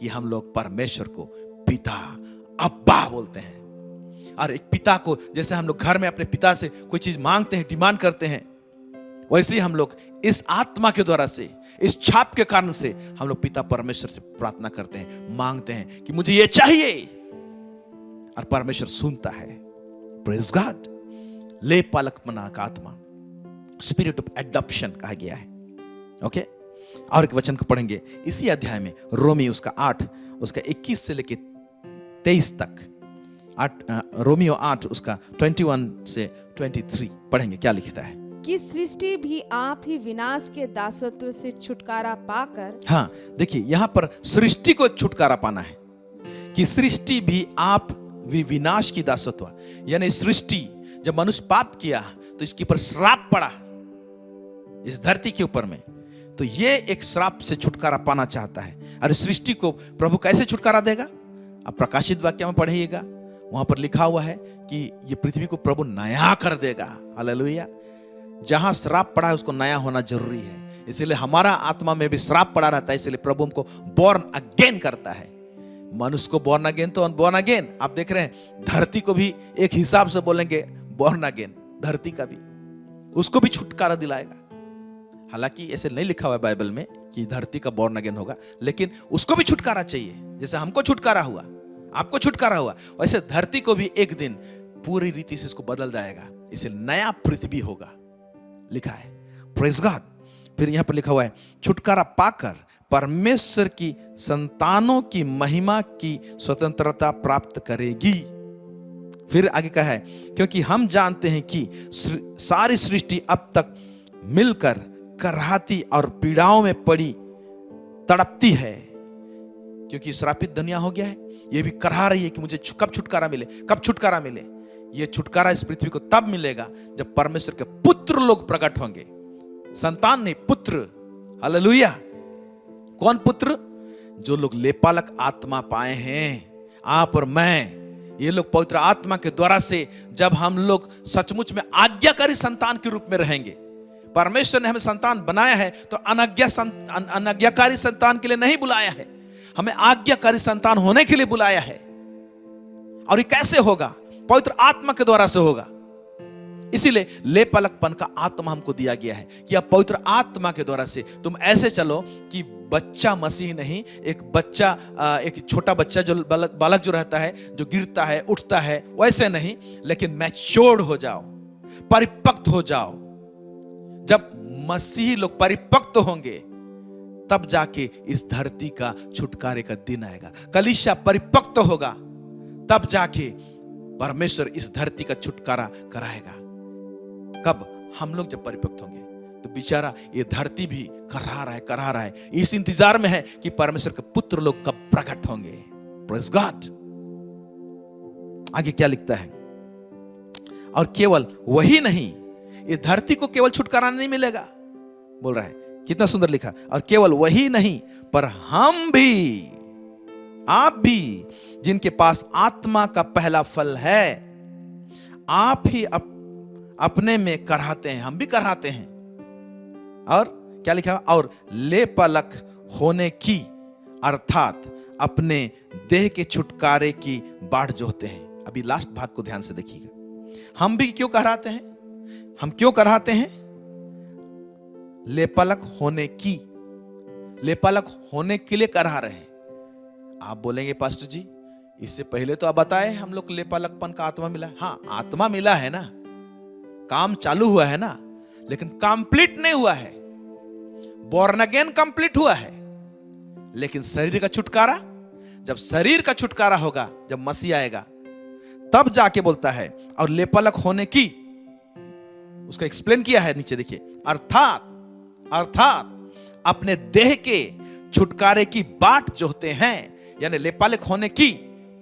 कि हम लोग परमेश्वर को पिता अब्बा बोलते हैं। और एक पिता को, जैसे हम लोग घर में अपने पिता से कोई चीज मांगते हैं, डिमांड करते हैं, वैसे ही हम लोग इस आत्मा के द्वारा से, इस छाप के कारण से हम लोग पिता परमेश्वर से प्रार्थना करते हैं, मांगते हैं कि मुझे ये चाहिए, और परमेश्वर सुनता है। Praise God. लेपलकपन का आत्मा, स्पिरिट ऑफ एडॉप्शन कहा गया है। ओके, और एक वचन को पढ़ेंगे इसी अध्याय में, रोमी उसका 8 उसका 21 से लेके 23 तक। रोमियो 8 उसका 21 से 23 पढ़ेंगे, क्या लिखता है कि सृष्टि भी आप ही विनाश के दासत्व से छुटकारा पाकर। हाँ, देखिए यहां पर सृष्टि को एक छुटकारा पाना है कि सृष्टि भी आप भी विनाश की दासत्व, यानी सृष्टि जब मनुष्य पाप किया तो इसके ऊपर श्राप पड़ा इस धरती के ऊपर में, तो ये एक श्राप से छुटकारा पाना चाहता है। और सृष्टि को प्रभु कैसे छुटकारा देगा, आप प्रकाशित वाक्य में पढ़िएगा, वहां पर लिखा हुआ है कि ये पृथ्वी को प्रभु नया कर देगा। हालेलुया। जहां श्राप पड़ा है उसको नया होना जरूरी है, इसलिए हमारा आत्मा में भी श्राप पड़ा रहता है, इसलिए प्रभु हमको बॉर्न अगेन करता है। मनुष्य को बॉर्न अगेन तो बॉर्न अगेन, आप देख रहे हैं धरती को भी एक हिसाब से बोलेंगे बॉर्न अगेन, धरती का भी, उसको भी छुटकारा दिलाएगा। हालांकि ऐसे नहीं लिखा हुआ है बाइबल में कि धरती का बॉर्न अगेन होगा, लेकिन उसको भी छुटकारा चाहिए। जैसे हमको छुटकारा हुआ, आपको छुटकारा हुआ, वैसे धरती को भी एक दिन पूरी रीति से इसको बदल जाएगा, इसे नया पृथ्वी होगा, लिखा है। Praise God. फिर यहां पर लिखा हुआ है छुटकारा पाकर परमेश्वर की संतानों की महिमा की स्वतंत्रता प्राप्त करेगी। फिर आगे कहा है क्योंकि हम जानते हैं कि सारी सृष्टि अब तक मिलकर कराहती और पीड़ाओं में पड़ी तड़पती है, क्योंकि श्रापित दुनिया हो गया है। ये भी कराह रही है कि मुझे कब छुटकारा मिले, कब छुटकारा मिले। ये छुटकारा इस पृथ्वी को तब मिलेगा जब परमेश्वर के पुत्र लोग प्रकट होंगे। संतान नहीं, पुत्र। हालेलुया। कौन पुत्र? जो लोग लेपालक आत्मा पाए हैं, आप और मैं। ये लोग पवित्र आत्मा के द्वारा से जब हम लोग सचमुच में आज्ञाकारी संतान के रूप में रहेंगे। परमेश्वर ने हमें संतान बनाया है तो अनाज्ञाकारी संतान के लिए नहीं बुलाया है, हमें आज्ञाकारी संतान होने के लिए बुलाया है। और ये कैसे होगा? पवित्र आत्मा के द्वारा से होगा। इसीलिए लेपालकपन का आत्मा हमको दिया गया है कि अब पवित्र आत्मा के द्वारा से तुम ऐसे चलो कि बच्चा मसीह नहीं, एक बच्चा, एक छोटा बच्चा जो बालक जो रहता है, जो गिरता है उठता है, वैसे नहीं, लेकिन मैच्योर्ड हो जाओ, परिपक्व हो जाओ। जब मसीही लोग परिपक्व होंगे तब जाके इस धरती का छुटकारे का दिन आएगा। कलीसिया परिपक्व होगा तब जाके परमेश्वर इस धरती का छुटकारा कराएगा। कब? हम लोग जब परिपक्व होंगे। तो बेचारा ये धरती भी कराह रहा है, इस इंतजार में है कि परमेश्वर के पुत्र लोग कब प्रकट होंगे। Praise God. आगे क्या लिखता है? और केवल वही नहीं, ये धरती को केवल छुटकारा नहीं मिलेगा, बोल रहा है, कितना सुंदर लिखा। और केवल वही नहीं, पर हम भी, आप भी, जिनके पास आत्मा का पहला फल है, आप ही अपने में कराहते हैं, हम भी कराहते हैं। और क्या लिखा? और लेपालक होने की, अर्थात अपने देह के छुटकारे की बाट जोहते हैं। अभी लास्ट भाग को ध्यान से देखिएगा। हम भी क्यों कराहते हैं? हम क्यों कराहते हैं? लेपालक होने की, लेपालक होने के लिए कराह रहे हैं। आप बोलेंगे पास्टर जी इससे पहले तो आप बताए हम लोग लेपालकपन का आत्मा मिला। हाँ, आत्मा मिला है ना, काम चालू हुआ है ना, लेकिन कंप्लीट नहीं हुआ है। बोर्न अगेन कंप्लीट हुआ है, लेकिन शरीर का छुटकारा, जब शरीर का छुटकारा होगा, जब मसीह आएगा, तब जाके बोलता है और लेपालक होने की, उसका एक्सप्लेन किया है नीचे देखिए, अर्थात अपने देह के छुटकारे की बाट जोहते हैं। यानी लेपालक होने की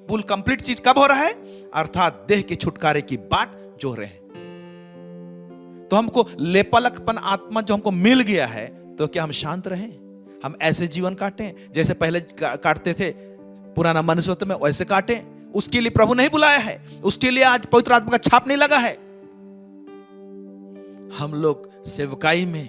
फुल कंप्लीट चीज कब हो रहा है? अर्थात देह के छुटकारे की बाट जोह रहे हैं। तो हमको लेपालकपन आत्मा जो हमको मिल गया है, तो क्या हम शांत रहें? हम ऐसे जीवन काटें जैसे पहले काटते थे पुराना मनुष्य में, वैसे काटें? उसके लिए प्रभु नहीं बुलाया है, उसके लिए आज पवित्र आत्मा का छाप नहीं लगा है। हम लोग सेवकाई में,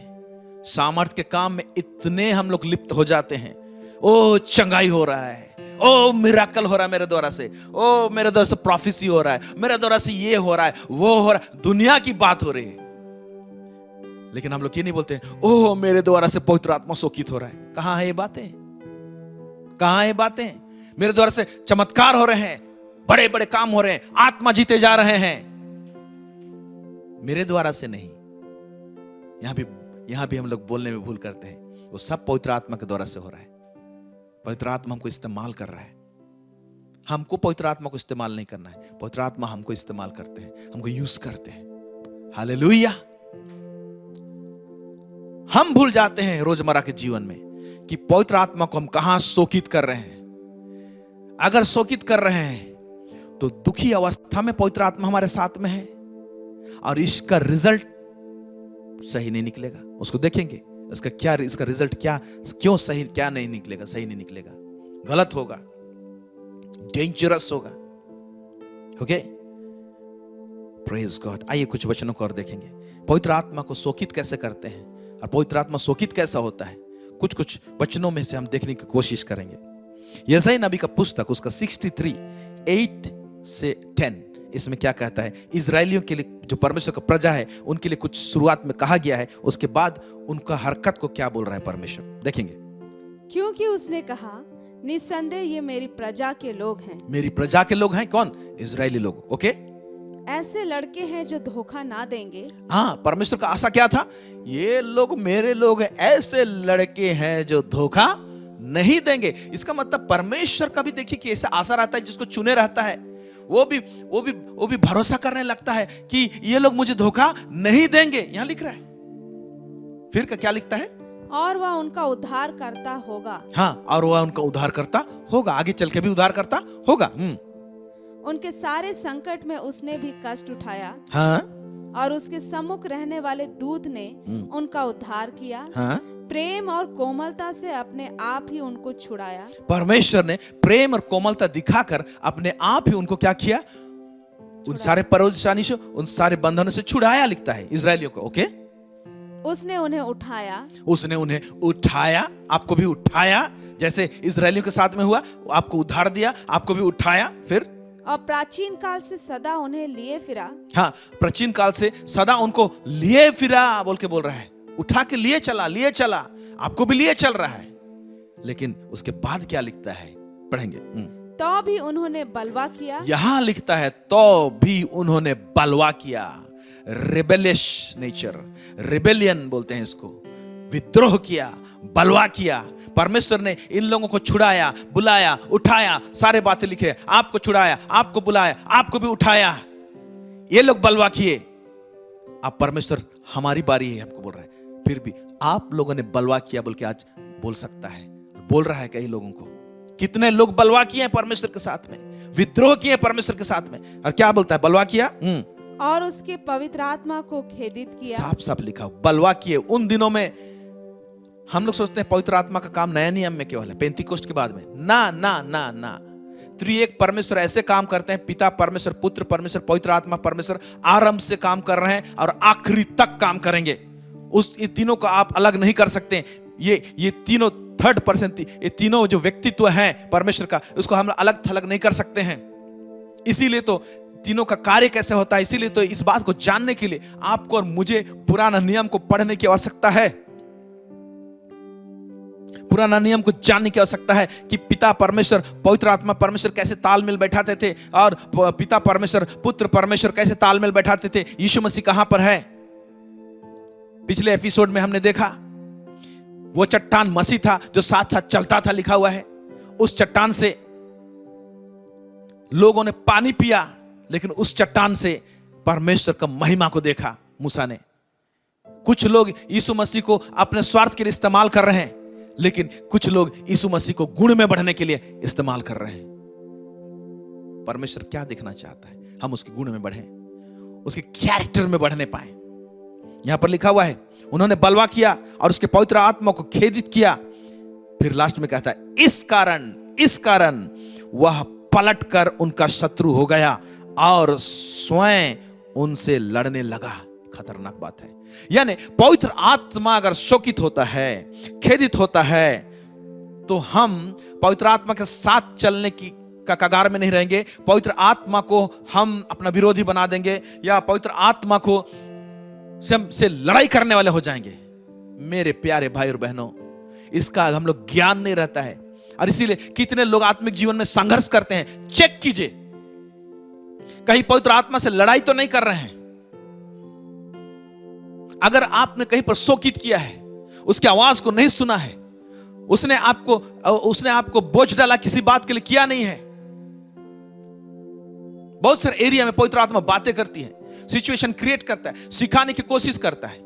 सामर्थ के काम में इतने हम लोग लिप्त हो जाते हैं। ओ चंगाई हो रहा है, ओ मिराकल हो रहा है मेरे द्वारा से, ओ मेरे द्वारा से प्रोफेसी हो रहा है, मेरे द्वारा से ये हो रहा है, वो हो रहा है, दुनिया की बात हो रही है। लेकिन हम लोग ये नहीं बोलते ओह मेरे द्वारा से पवित्र आत्मा शोकित हो रहा है। कहां है ये बातें? कहां है ये बातें? मेरे द्वारा से चमत्कार हो रहे हैं, बड़े बड़े काम हो रहे हैं, आत्मा जीते जा रहे हैं। मेरे द्वारा से नहीं। यहां भी हम लोग बोलने में भूल करते हैं। वो सब पवित्र आत्मा के द्वारा से हो रहा है। पवित्र आत्मा हमको इस्तेमाल कर रहा है। हमको पवित्र आत्मा को इस्तेमाल नहीं करना है, पवित्र आत्मा हमको इस्तेमाल करते हैं, हमको यूज करते हैं। हालेलुया। हम भूल जाते हैं रोजमर्रा के जीवन में कि पवित्र आत्मा को हम कहां शोकित कर रहे हैं। अगर शोकित कर रहे हैं तो दुखी अवस्था में पवित्र आत्मा हमारे साथ में है, और इसका रिजल्ट सही नहीं निकलेगा। उसको देखेंगे इसका रिजल्ट क्या, क्यों सही, क्या नहीं निकलेगा, सही नहीं निकलेगा, गलत होगा, डेंजरस होगा। Okay, praise God. आइए कुछ वचनों को और देखेंगे। पवित्र आत्मा को शोकित कैसे करते हैं और पवित्र आत्मा शोकित कैसा होता है, कुछ वचनों में से हम देखने की कोशिश करेंगे। यशायाह नबी का पुस्तक, उसका 63:8 से 10, इसमें क्या कहता है? इजरायलियों के लिए, जो परमेश्वर का प्रजा है, उनके लिए कुछ शुरुआत में कहा गया है, उसके बाद उनका हरकत को क्या बोल रहा है परमेश्वर, देखेंगे। क्योंकि उसने कहा निस्संदेह ये मेरी प्रजा के लोग हैं। मेरी प्रजा के लोग हैं कौन? इजरायली लोग। ओके, ऐसे लड़के हैं जो धोखा ना देंगे। हाँ, परमेश्वर का आशा क्या था? ये लोग मेरे लोग हैं, ऐसे लड़के हैं जो धोखा नहीं देंगे। इसका मतलब परमेश्वर का भी देखिए कि ऐसा आशा रहता है, जिसको चुने रहता है वो भी भरोसा करने लगता है कि ये लोग मुझे धोखा नहीं देंगे। यहां लिख रहा है, फिर क्या लिखता है? और वह उनका उद्धार करता होगा। हाँ, और वह उनका उद्धार करता होगा, आगे चल के भी उद्धार करता होगा। उनके सारे संकट में उसने भी कष्ट उठाया। हाँ, और उसके सम्मुख रहने वाले दूत ने उनका उद्धार किया। हाँ, प्रेम और कोमलता से अपने आप ही उनको छुड़ाया। परमेश्वर ने प्रेम और कोमलता दिखाकर अपने आप ही उनको क्या किया? उन सारे परेशानी से, उन सारे बंधनों से छुड़ाया, लिखता है इजरायलियों को। ओके, उसने उन्हें उठाया। उसने उन्हें उठाया, आपको भी उठाया, जैसे इजरायलियों के साथ में हुआ। आपको उद्धार दिया, आपको भी उठाया। फिर और प्राचीन काल से सदा उन्हें लिए फिरा। हाँ, प्राचीन काल से सदा उनको लिए फिरा बोल के बोल रहा है। उठा के लिए चला, आपको भी लिए चल रहा है। लेकिन उसके बाद क्या लिखता है, पढ़ेंगे। तो भी उन्होंने बलवा किया। यहां लिखता है तो भी उन्होंने बलवा किया। रिबेलियस नेचर, रिबेलियन बोलते हैं इसको, विद्रोह किया, बलवा किया। परमेश्वर ने इन लोगों को छुड़ाया, बुलाया, उठाया, सारे बातें लिखे। आपको छुड़ाया, आपको बुलाया, आपको भी उठाया। ये लोग बलवा किए। अब परमेश्वर हमारी बारी है, हमको बोल रहा है, फिर भी आप लोगों ने बलवा किया बोल के आज बोल सकता है, बोल रहा है कई लोगों को। कितने लोग बलवा किए हैं परमेश्वर के साथ में, विद्रोह किए परमेश्वर के साथ में। और क्या बोलता है? बलवा किया और उसके पवित्र आत्मा को खेदित किया। साफ साफ लिखा, बलवा किए। उन दिनों में हम लोग सोचते हैं पवित्र आत्मा का काम नया नियम में केवल है, पेंतीकोस्ट के बाद में। ना ना ना ना, त्रिएक परमेश्वर ऐसे काम करते हैं, पिता परमेश्वर, पुत्र परमेश्वर, पवित्र आत्मा परमेश्वर, आरंभ से काम कर रहे हैं और आखिरी तक काम करेंगे। ये तीनों को आप अलग नहीं कर सकते। ये तीनों थर्ड पर्सन, ये तीनों जो व्यक्तित्व हैं परमेश्वर का, उसको हम अलग थलग नहीं कर सकते हैं। इसीलिए तो तीनों का कार्य कैसे होता है, इसीलिए तो इस बात को जानने के लिए आपको और मुझे पुराना नियम को पढ़ने की आवश्यकता है। पुराना नियम को जानने की आवश्यकता है कि पिता परमेश्वर, पवित्र आत्मा परमेश्वर कैसे तालमेल बैठाते थे, और पिता परमेश्वर, पुत्र परमेश्वर कैसे तालमेल बैठाते थे। यीशु मसीह कहां पर है? पिछले एपिसोड में हमने देखा, वो चट्टान मसीह था जो साथ साथ चलता था, लिखा हुआ है। उस चट्टान से लोगों ने पानी पिया, लेकिन उस चट्टान से परमेश्वर का महिमा को देखा मूसा ने। कुछ लोग यीशु मसीह को अपने स्वार्थ के लिए इस्तेमाल कर रहे हैं, लेकिन कुछ लोग यीशु मसीह को गुण में बढ़ने के लिए इस्तेमाल कर रहे हैं। परमेश्वर क्या देखना चाहता है? हम उसके गुण में बढ़ें, उसके कैरेक्टर में बढ़ने पाए। यहां पर लिखा हुआ है, उन्होंने बलवा किया और उसके पवित्र आत्मा को खेदित किया। फिर लास्ट में कहता है, इस कारण वह पलटकर उनका शत्रु हो गया और स्वयं उनसे लड़ने लगा। खतरनाक बात है। यानी पवित्र आत्मा अगर शोकित होता है, खेदित होता है, तो हम पवित्र आत्मा के साथ चलने की कगार में नहीं रहेंगे। पवित्र आत्मा को हम अपना विरोधी बना देंगे, या पवित्र आत्मा को से लड़ाई करने वाले हो जाएंगे। मेरे प्यारे भाई और बहनों, इसका हम लोग ज्ञान नहीं रहता है, और इसीलिए कितने लोग आत्मिक जीवन में संघर्ष करते हैं। चेक कीजिए, कहीं पवित्र आत्मा से लड़ाई तो नहीं कर रहे हैं। अगर आपने कहीं पर शोकित किया है, उसकी आवाज को नहीं सुना है, उसने आपको बोझ डाला, किसी बात के लिए किया नहीं है। बहुत सारे एरिया में पवित्र आत्मा बातें करती है, सिचुएशन क्रिएट करता है, सिखाने की कोशिश करता है,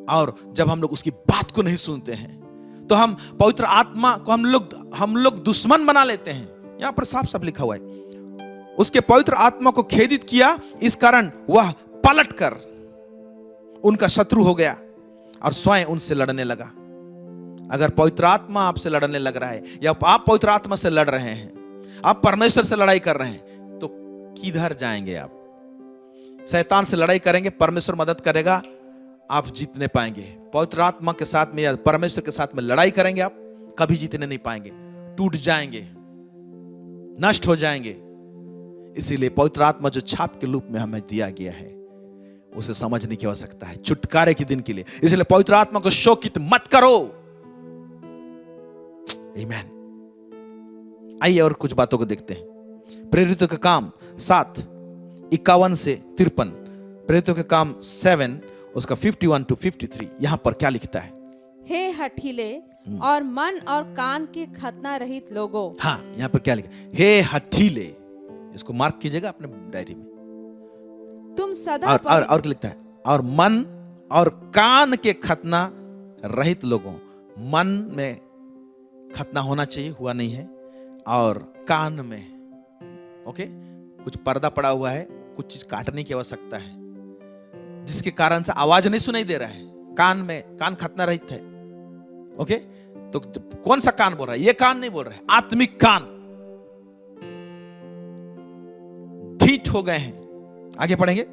और जब हम लोग उसकी बात को नहीं सुनते हैं तो हम पवित्र आत्मा को हम लोग दुश्मन बना लेते हैं। यहां पर साफ साफ लिखा हुआ है, उसके पवित्र आत्मा को खेदित किया, इस कारण वह पलटकर उनका शत्रु हो गया और स्वयं उनसे लड़ने लगा। अगर पवित्र आत्मा आपसे लड़ने लग रहा है, या आप पवित्र आत्मा से लड़ रहे हैं, आप परमेश्वर से लड़ाई कर रहे हैं, तो किधर जाएंगे आप? शैतान से लड़ाई करेंगे, परमेश्वर मदद करेगा, आप जीतने पाएंगे। पवित्र आत्मा के साथ में या परमेश्वर के साथ में लड़ाई करेंगे, आप कभी जीतने नहीं पाएंगे, टूट जाएंगे, नष्ट हो जाएंगे। इसीलिए पवित्र आत्मा जो छाप के रूप में हमें दिया गया है, उसे समझने की आवश्यकता है छुटकारे के दिन के लिए। इसलिए पवित्र आत्मा को शोकित मत करो। आमेन। आइए और कुछ बातों को देखते हैं। प्रेरितों का काम 7, 51 से 53, प्रेरितों के काम 7 उसका 51 to 53, यहां पर क्या लिखता है? हे हठीले और मन और कान के खतना रहित लोगों, हाँ, यहां पर क्या लिखा? हे हठीले, इसको मार्क कीजिएगा अपने डायरी में। तुम सदा और क्या लिखता है? और मन और कान के खतना रहित लोगों। मन में खतना होना चाहिए, हुआ नहीं है, और कान में ओके कुछ पर्दा पड़ा हुआ है, कुछ चीज काटने की आवश्यकता है, जिसके कारण से आवाज नहीं सुनाई दे रहा है। कान खतना रहित है। ओके, तो कौन सा कान बोल रहा है? ये कान नहीं बोल रहा है, आत्मिक कान ढीठ हो गए हैं। आगे पढ़ेंगे।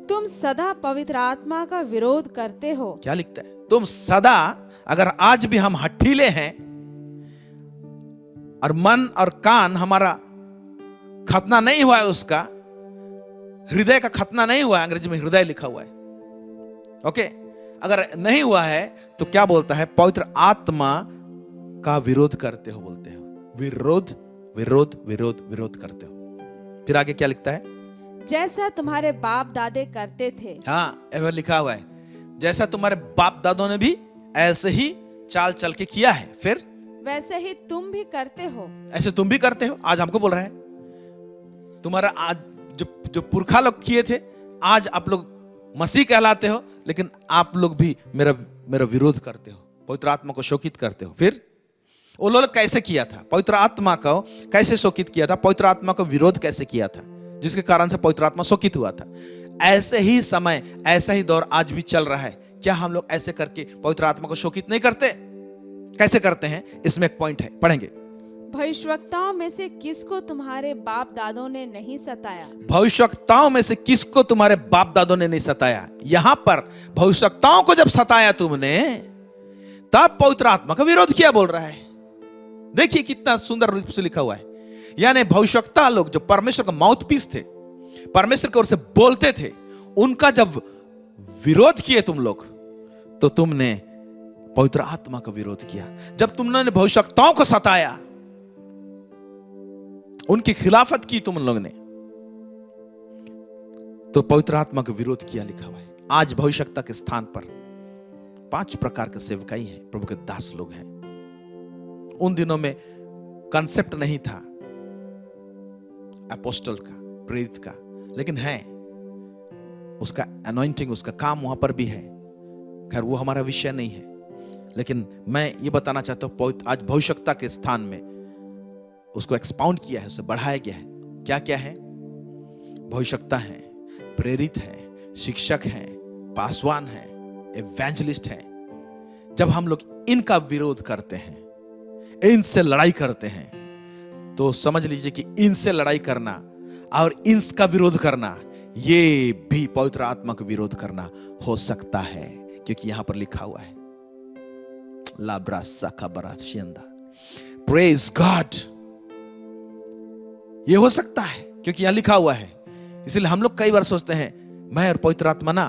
तुम सदा पवित्र आत्मा का विरोध करते हो। क्या लिखता है? तुम सदा, अगर आज भी हम हठीले हैं और मन और कान हमारा खतना नहीं हुआ है, उसका हृदय का खतना नहीं हुआ है, अंग्रेजी में हृदय लिखा हुआ है। ओके, अगर नहीं हुआ है तो क्या बोलता है? पवित्र आत्मा का विरोध करते हो बोलते हो। विरोध विरोध विरोध विरोध करते हो। फिर आगे क्या लिखता है? जैसा तुम्हारे बाप दादे करते थे। हाँ, एवर लिखा हुआ है, जैसा तुम्हारे बाप दादों ने भी ऐसे ही चाल चल के किया है, फिर वैसे ही तुम भी करते हो। ऐसे तुम भी करते हो। आज हमको बोल रहा है, तुम्हारा आज जो पुरखा लोग किए थे, आज आप लोग मसीह कहलाते हो, लेकिन आप लोग भी मेरा विरोध करते हो, पवित्र आत्मा को शोकित करते हो। फिर वो लोग कैसे किया था? पवित्र आत्मा को कैसे शोकित किया था? पवित्र आत्मा को विरोध कैसे किया था, जिसके कारण से पवित्र आत्मा शोकित हुआ था। ऐसे ही समय, ऐसा ही दौर आज भी चल रहा है। क्या हम लोग ऐसे करके पवित्र आत्मा को शोकित नहीं करते? कैसे करते हैं, इसमें एक पॉइंट है, पढ़ेंगे। भविष्यवक्ताओं में से किसको तुम्हारे बाप दादों ने नहीं सताया? भविष्यवक्ताओं में से किसको तुम्हारे बाप दादों ने नहीं सताया? यहां पर भविष्यवक्ताओं को जब सताया तुमने, तब पवित्र आत्मा का विरोध किया बोल रहा है। देखिए कितना सुंदर रूप से लिखा हुआ है। यानी भविष्यवक्ता लोग जो परमेश्वर का माउथपीस थे, परमेश्वर की ओर से बोलते थे, उनका जब विरोध किए तुम लोग, तो तुमने पवित्र आत्मा का विरोध किया। जब तुमने भविष्यवक्ताओं को सताया, उनकी खिलाफत की तुम लोग ने, तो पवित्र आत्मा का विरोध किया, लिखा हुआ है। आज भविष्यवक्ता के स्थान पर 5 प्रकार के सेवकाई हैं, प्रभु के दास लोग हैं। उन दिनों में कंसेप्ट नहीं था अपोस्टल का, प्रेरित का, लेकिन है उसका अनॉइंटिंग, उसका काम वहां पर भी है। खैर वो हमारा विषय नहीं है, लेकिन मैं ये बताना चाहता हूं, आज भविष्यवक्ता के स्थान में उसको एक्सपाउंड किया है, उसे बढ़ाया गया है। क्या क्या है? भविष्यवक्ता है, प्रेरित है, शिक्षक है, पासवान है, इवेंजलिस्ट है। जब हम लोग इनका विरोध करते हैं, इनसे लड़ाई करते हैं, तो समझ लीजिए कि इनसे लड़ाई करना और इनका विरोध करना, ये भी पवित्र आत्मा का विरोध करना हो सकता है, क्योंकि यहां पर लिखा हुआ है लाब्रा साका बराशिंदा। प्रेज गॉड, ये हो सकता है क्योंकि यहां लिखा हुआ है। इसलिए हम लोग कई बार सोचते हैं, मैं और पवित्र आत्मा ना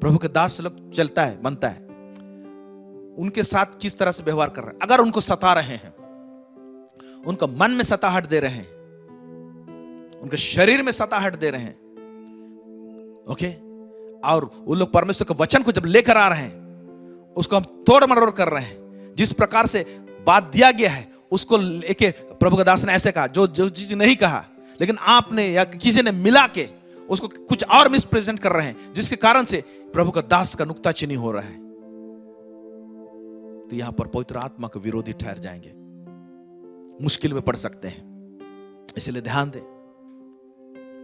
प्रभु के दास से लोग चलता है, बनता है, उनके साथ किस तरह से व्यवहार कर रहे हैं। अगर उनको सता रहे हैं, उनको मन में सताहट दे रहे हैं, उनके शरीर में सताहट दे रहे हैं, ओके, और वो लोग परमेश्वर के वचन को जब लेकर आ रहे हैं, उसको हम तोड़ मरोड़ कर रहे हैं, जिस प्रकार से बात दिया गया है उसको लेके प्रभु का दास ने ऐसे कहा, जो चीज नहीं कहा, लेकिन आपने या किसी ने मिला के उसको कुछ और मिसप्रेजेंट कर रहे हैं, जिसके कारण से प्रभु का दास का नुक्ताचीनी हो रहा है। तो यहां पर पवित्र आत्मा के विरोधी ठहर जाएंगे, मुश्किल में पड़ सकते हैं। इसलिए ध्यान दें।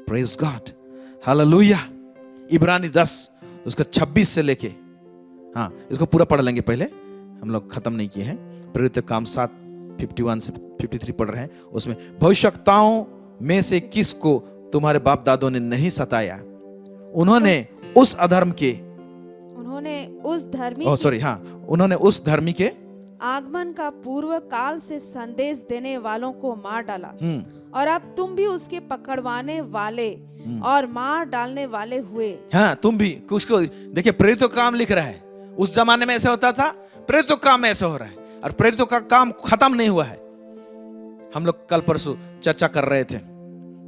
Praise God, hallelujah. इब्रानी 10 उसका 26 से लेके, हाँ इसको पूरा पढ़ लेंगे, पहले हम लोग खत्म नहीं किए हैं। प्रेरित काम 7 51 से 53 पढ़ रहे हैं। उसमें भविष्यवक्ताओं में से किसको तुम्हारे बाप दादों ने नहीं सताया? उन्होंने उस अधर्म के, उन्होंने उस धर्मी के आगमन का पूर्व काल से संदेश देने वालों को मार डाला, और अब तुम भी उसके पकड़वाने वाले और मार डालने वाले हुए। हाँ, तुम भी कुछ को देखिए, प्रेरितों का काम लिख रहा है। उस जमाने में ऐसा होता था, प्रेरितों का काम ऐसा हो रहा है, और प्रेरितों का काम खत्म नहीं हुआ है। हम लोग कल परसों चर्चा कर रहे थे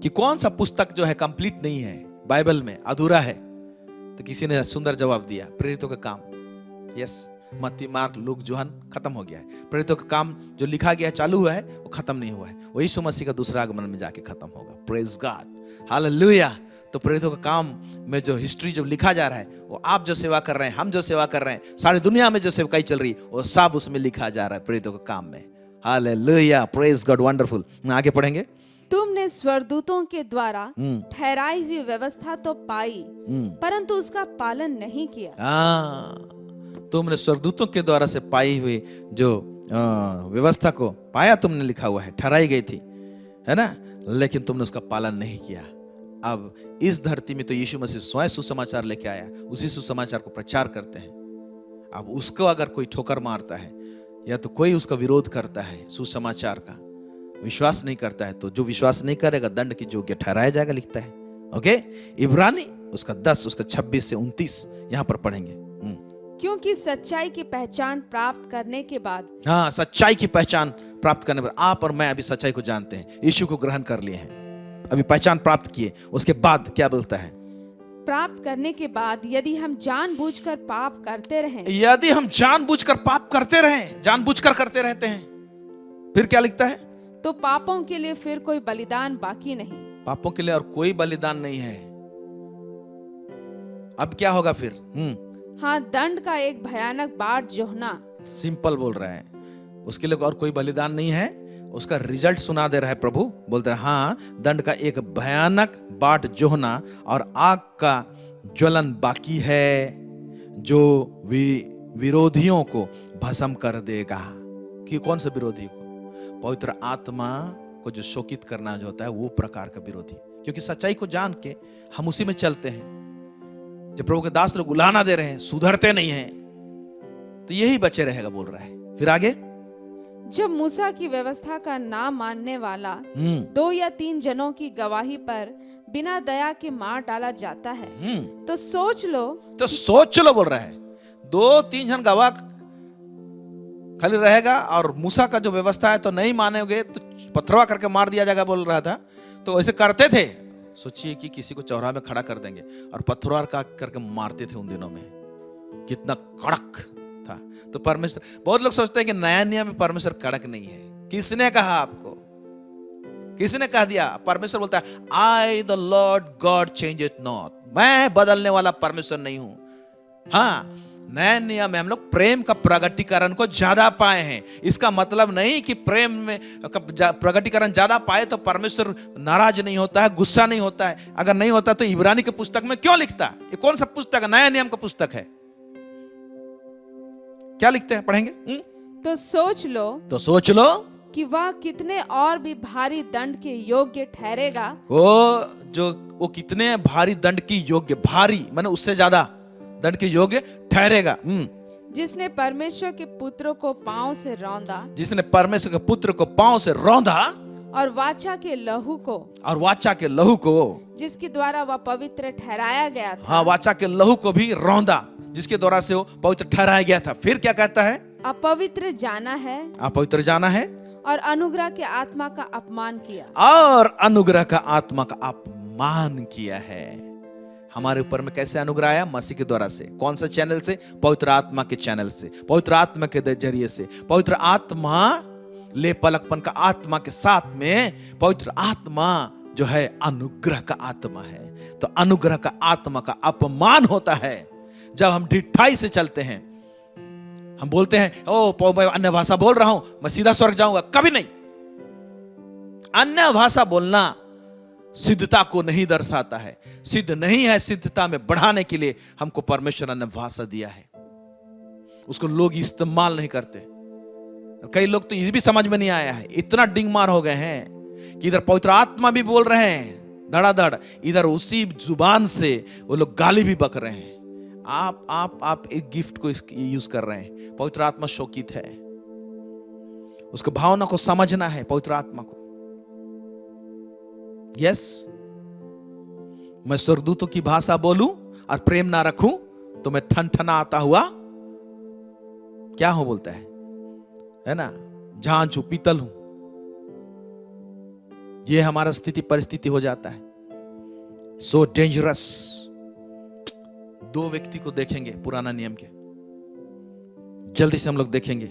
कि कौन सा पुस्तक जो है कंप्लीट नहीं है, बाइबल में अधूरा है? तो किसी ने सुंदर जवाब दिया, प्रेरितों का काम। यस, मत्ती, मार्क, लूक, यूहन्ना खत्म हो गया है। प्रेरितों का काम जो लिखा गया चालू हुआ है वो खत्म नहीं हुआ है, वो यीशु मसीह का दूसरा आगमन में जाके खत्म होगा। Praise God, hallelujah. तो प्रेरितों का काम में जो हिस्ट्री जो लिखा जा रहा है, वो आप जो सेवा कर रहे हैं, हम जो सेवा कर रहे हैं, सारी दुनिया में जो सेवकाई चल रही है, वो सब उसमें लिखा जा रहा है प्रेरितों के काम में। Hallelujah, praise God, wonderful. आगे पढ़ेंगे। तुमने स्वर्गदूतों के द्वारा ठहराई हुई व्यवस्था तो पाई, परंतु उसका पालन नहीं किया। तुमने स्वर्गदूतों के द्वारा से पाई हुई जो व्यवस्था को पाया, तुमने लिखा हुआ है, ठहराई गई थी, है ना, लेकिन तुमने उसका पालन नहीं किया। अब इस धरती में तो यीशु मसीह स्वयं सुसमाचार लेके आया, उसी सुसमाचार को प्रचार करते हैं। अब उसको अगर कोई ठोकर मारता है या तो कोई उसका विरोध करता है, सुसमाचार का विश्वास नहीं करता है, तो जो विश्वास नहीं करेगा दंड की योग्य ठहराया जाएगा, लिखता है। ओके, इब्रानी उसका 10 उसका 26 से 29 यहां पर पढ़ेंगे। क्योंकि सच्चाई की पहचान प्राप्त करने के बाद, हाँ, सच्चाई की पहचान प्राप्त करने के बाद, आप और मैं अभी सच्चाई को जानते हैं, यीशु को ग्रहण कर लिए हैं, अभी पहचान प्राप्त किए, उसके बाद क्या बोलता है? प्राप्त करने के बाद यदि हम जानबूझकर पाप करते रहें, यदि हम जानबूझकर पाप करते रहें, जानबूझकर करते रहते हैं, फिर क्या लिखता है? तो पापों के लिए फिर कोई बलिदान बाकी नहीं। पापों के लिए और कोई बलिदान नहीं है। अब क्या होगा फिर? हाँ, दंड का एक भयानक बाट जोहना। सिंपल बोल रहा है, उसके लिए और कोई बलिदान नहीं है, उसका रिजल्ट सुना दे रहा है प्रभु। बोलते हैं हाँ, दंड का एक भयानक बाट जोहना और आग का ज्वलन बाकी है, जो विरोधियों को भस्म कर देगा। कि कौन सा विरोधी को? पवित्र आत्मा को जो शोकित करना जो होता है, वो प्रकार का विरोधी। क्योंकि सच्चाई को जान के हम उसी में चलते हैं। जब प्रभु के दास लोग उलाहना दे रहे हैं, सुधरते नहीं हैं, तो यही बचे रहेगा, बोल रहा है। फिर आगे, जब मूसा की व्यवस्था का ना मानने वाला 2 या 3 जनों की गवाही पर बिना दया के मार डाला जाता है, तो सोच लो बोल रहा है। 2-3 जन गवाह खाली रहेगा और मूसा का जो व्यवस्था है तो नहीं मानोगे तो पथरवा करके मार दिया जाएगा, बोल रहा था। तो ऐसे करते थे। सोचिए कि किसी को चौराहे में खड़ा कर देंगे और पथरवा करके मारते थे उन दिनों में, कितना कड़क था। तो परमेश्वर, बहुत लोग सोचते हैं कि नया नियम में परमेश्वर कड़क नहीं है। किसने कहा आपको? किसने कह दिया? परमेश्वर बोलता है, I the Lord God change it not, मैं बदलने वाला परमेश्वर नहीं हूं। हाँ, नया नियम में हम लोग प्रेम का प्रगटीकरण को ज्यादा पाए हैं। इसका मतलब नहीं कि प्रेम में प्रगटीकरण ज्यादा पाए तो परमेश्वर नाराज नहीं होता है, गुस्सा नहीं होता है। अगर नहीं होता तो इब्रानी के पुस्तक में क्यों लिखता? ये कौन सा पुस्तक है? नया नियम का पुस्तक है। क्या लिखते हैं? पढ़ेंगे। तो सोच लो कि वह कितने और भी भारी दंड के योग्य ठहरेगा। वो कितने भारी दंड की योग्य, भारी माने उससे ज्यादा दंड के योग्य ठहरेगा। जिसने परमेश्वर के पुत्र को पांव से रौंदा, जिसने परमेश्वर के पुत्र को पांव से रौंदा, और वाचा के लहू को, जिसके द्वारा वह पवित्र ठहराया गया था। हाँ, वाचा के लहू को भी रौंदा, जिसके द्वारा से वो पवित्र ठहराया गया था। फिर क्या कहता है? अपवित्र जाना है और अनुग्रह के आत्मा का अपमान किया है। हमारे ऊपर में कैसे अनुग्रह आया? मसीह के द्वारा से। कौन सा चैनल से? पवित्र आत्मा के चैनल से, पवित्र आत्मा के जरिए से। पवित्र आत्मा ले पलकपन का आत्मा के साथ में पवित्र आत्मा जो है अनुग्रह का आत्मा है। तो अनुग्रह का आत्मा का अपमान होता है जब हम ढिठाई से चलते हैं। हम बोलते हैं ओ मैं अन्य भाषा बोल रहा हूं, मैं सीधा स्वर्ग जाऊंगा। कभी नहीं। अन्य भाषा बोलना सिद्धता को नहीं दर्शाता है, सिद्ध नहीं है। सिद्धता में बढ़ाने के लिए हमको परमेश्वर ने भाषा दिया है, उसको लोग इस्तेमाल नहीं करते। कई लोग तो ये भी समझ में नहीं आया है, इतना डिंग मार हो गए हैं कि इधर पवित्र आत्मा भी बोल रहे हैं धड़ाधड़, इधर उसी जुबान से वो लोग गाली भी बक रहे हैं। आप एक गिफ्ट को यूज कर रहे हैं। पवित्र आत्मा शोकित है, उसको भावना को समझना है। पवित्र आत्मा को यस, मैं स्वर्गदूतों की भाषा बोलूं और प्रेम ना रखूं तो मैं ठनठना आता हुआ क्या हूं, बोलता है ना, झांझ हूं, पीतल हूं। ये हमारा स्थिति परिस्थिति हो जाता है। So dangerous. दो व्यक्ति को देखेंगे पुराना नियम के, जल्दी से हम लोग देखेंगे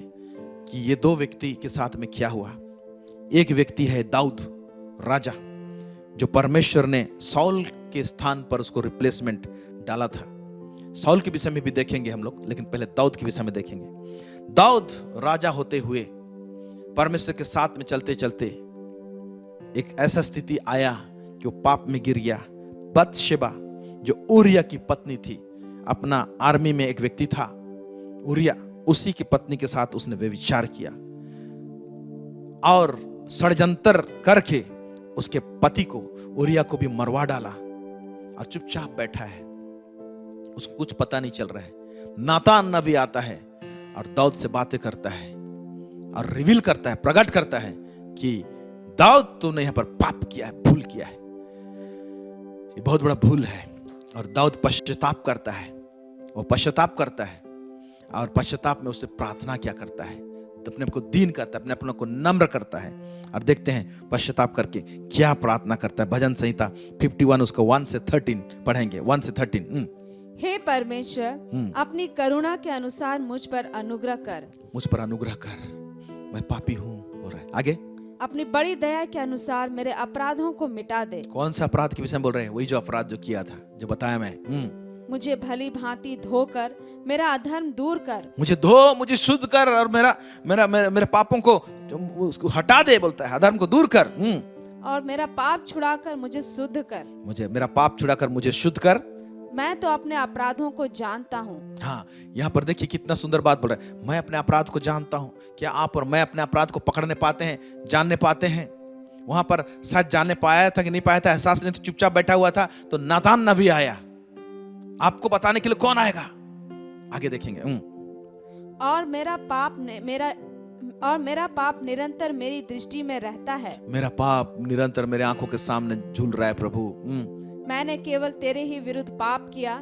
कि ये दो व्यक्ति के साथ में क्या हुआ। एक व्यक्ति है दाऊद राजा, जो परमेश्वर ने साउल के स्थान पर उसको रिप्लेसमेंट डाला था। साउल के विषय में भी देखेंगे हम लोग, लेकिन पहले दाऊद के विषय में देखेंगे। दाऊद राजा होते हुए परमेश्वर के साथ में चलते चलते एक ऐसा स्थिति आया कि वो पाप में गिर गया। बत्शेबा जो उरिया की पत्नी थी, अपना आर्मी में एक व्यक्ति था उरिया, उसी की पत्नी के साथ उसने व्यभिचार किया और षड्यंत्र करके उसके पति को उरिया को भी मरवा डाला और चुपचाप बैठा है। उसको कुछ पता नहीं चल रहा है। नातान नबी आता है और दाऊद से बातें करता है और रिवील करता है, प्रकट करता है कि दाऊद तूने यहां पर पाप किया है, भूल किया है, ये बहुत बड़ा भूल है। और दाऊद पश्चाताप करता है, वो पश्चाताप करता है और पश्चाताप में उससे प्रार्थना क्या करता है, अपने को दीन करता है, अपने अपने को नम्र करता है। और देखते हैं पश्चाताप करके क्या प्रार्थना करता है। भजन संहिता 51 उसको 1 से 13 पढ़ेंगे। 1 से 13। हे परमेश्वर, अपनी करुणा के अनुसार मुझ पर अनुग्रह कर। मुझ पर अनुग्रह कर, मैं पापी हूं बोल रहा है। आगे, अपनी बड़ी दया के अनुसार मेरे अपराधों को मिटा दे। कौन सा अपराध के विषय में बोल रहे हैं? वही जो अपराध जो किया था, जो बताया मैं। मुझे भली भांति धोकर मेरा अधर्म दूर कर। मुझे धो, मुझे शुद्ध कर और मेरे पापों को उसको हटा दे, बोलता है, अधर्म को दूर कर। और मेरा पाप छुड़ाकर मुझे शुद्ध कर। मुझे मेरा पाप छुड़ाकर मुझे शुद्ध कर। मैं तो अपने अपराधों को जानता हूँ। हाँ, यहाँ पर देखिए कितना सुंदर बात बोल रहा है, मैं अपने अपराध को जानता हूँ। क्या आप और मैं अपने अपराध को पकड़ने पाते हैं, जानने पाते हैं? वहां पर शायद जानने पाया था कि नहीं पाया था, एहसास नहीं, तो चुपचाप बैठा हुआ था। तो नातान नबी आया, आपको बताने के लिए कौन आएगा? आगे देखेंगे। और मेरा पाप निरंतर मेरी दृष्टि में रहता है। मेरा पाप निरंतर मेरे आंखों के सामने झूल रहा है प्रभु। मैंने केवल तेरे ही विरुद्ध पाप किया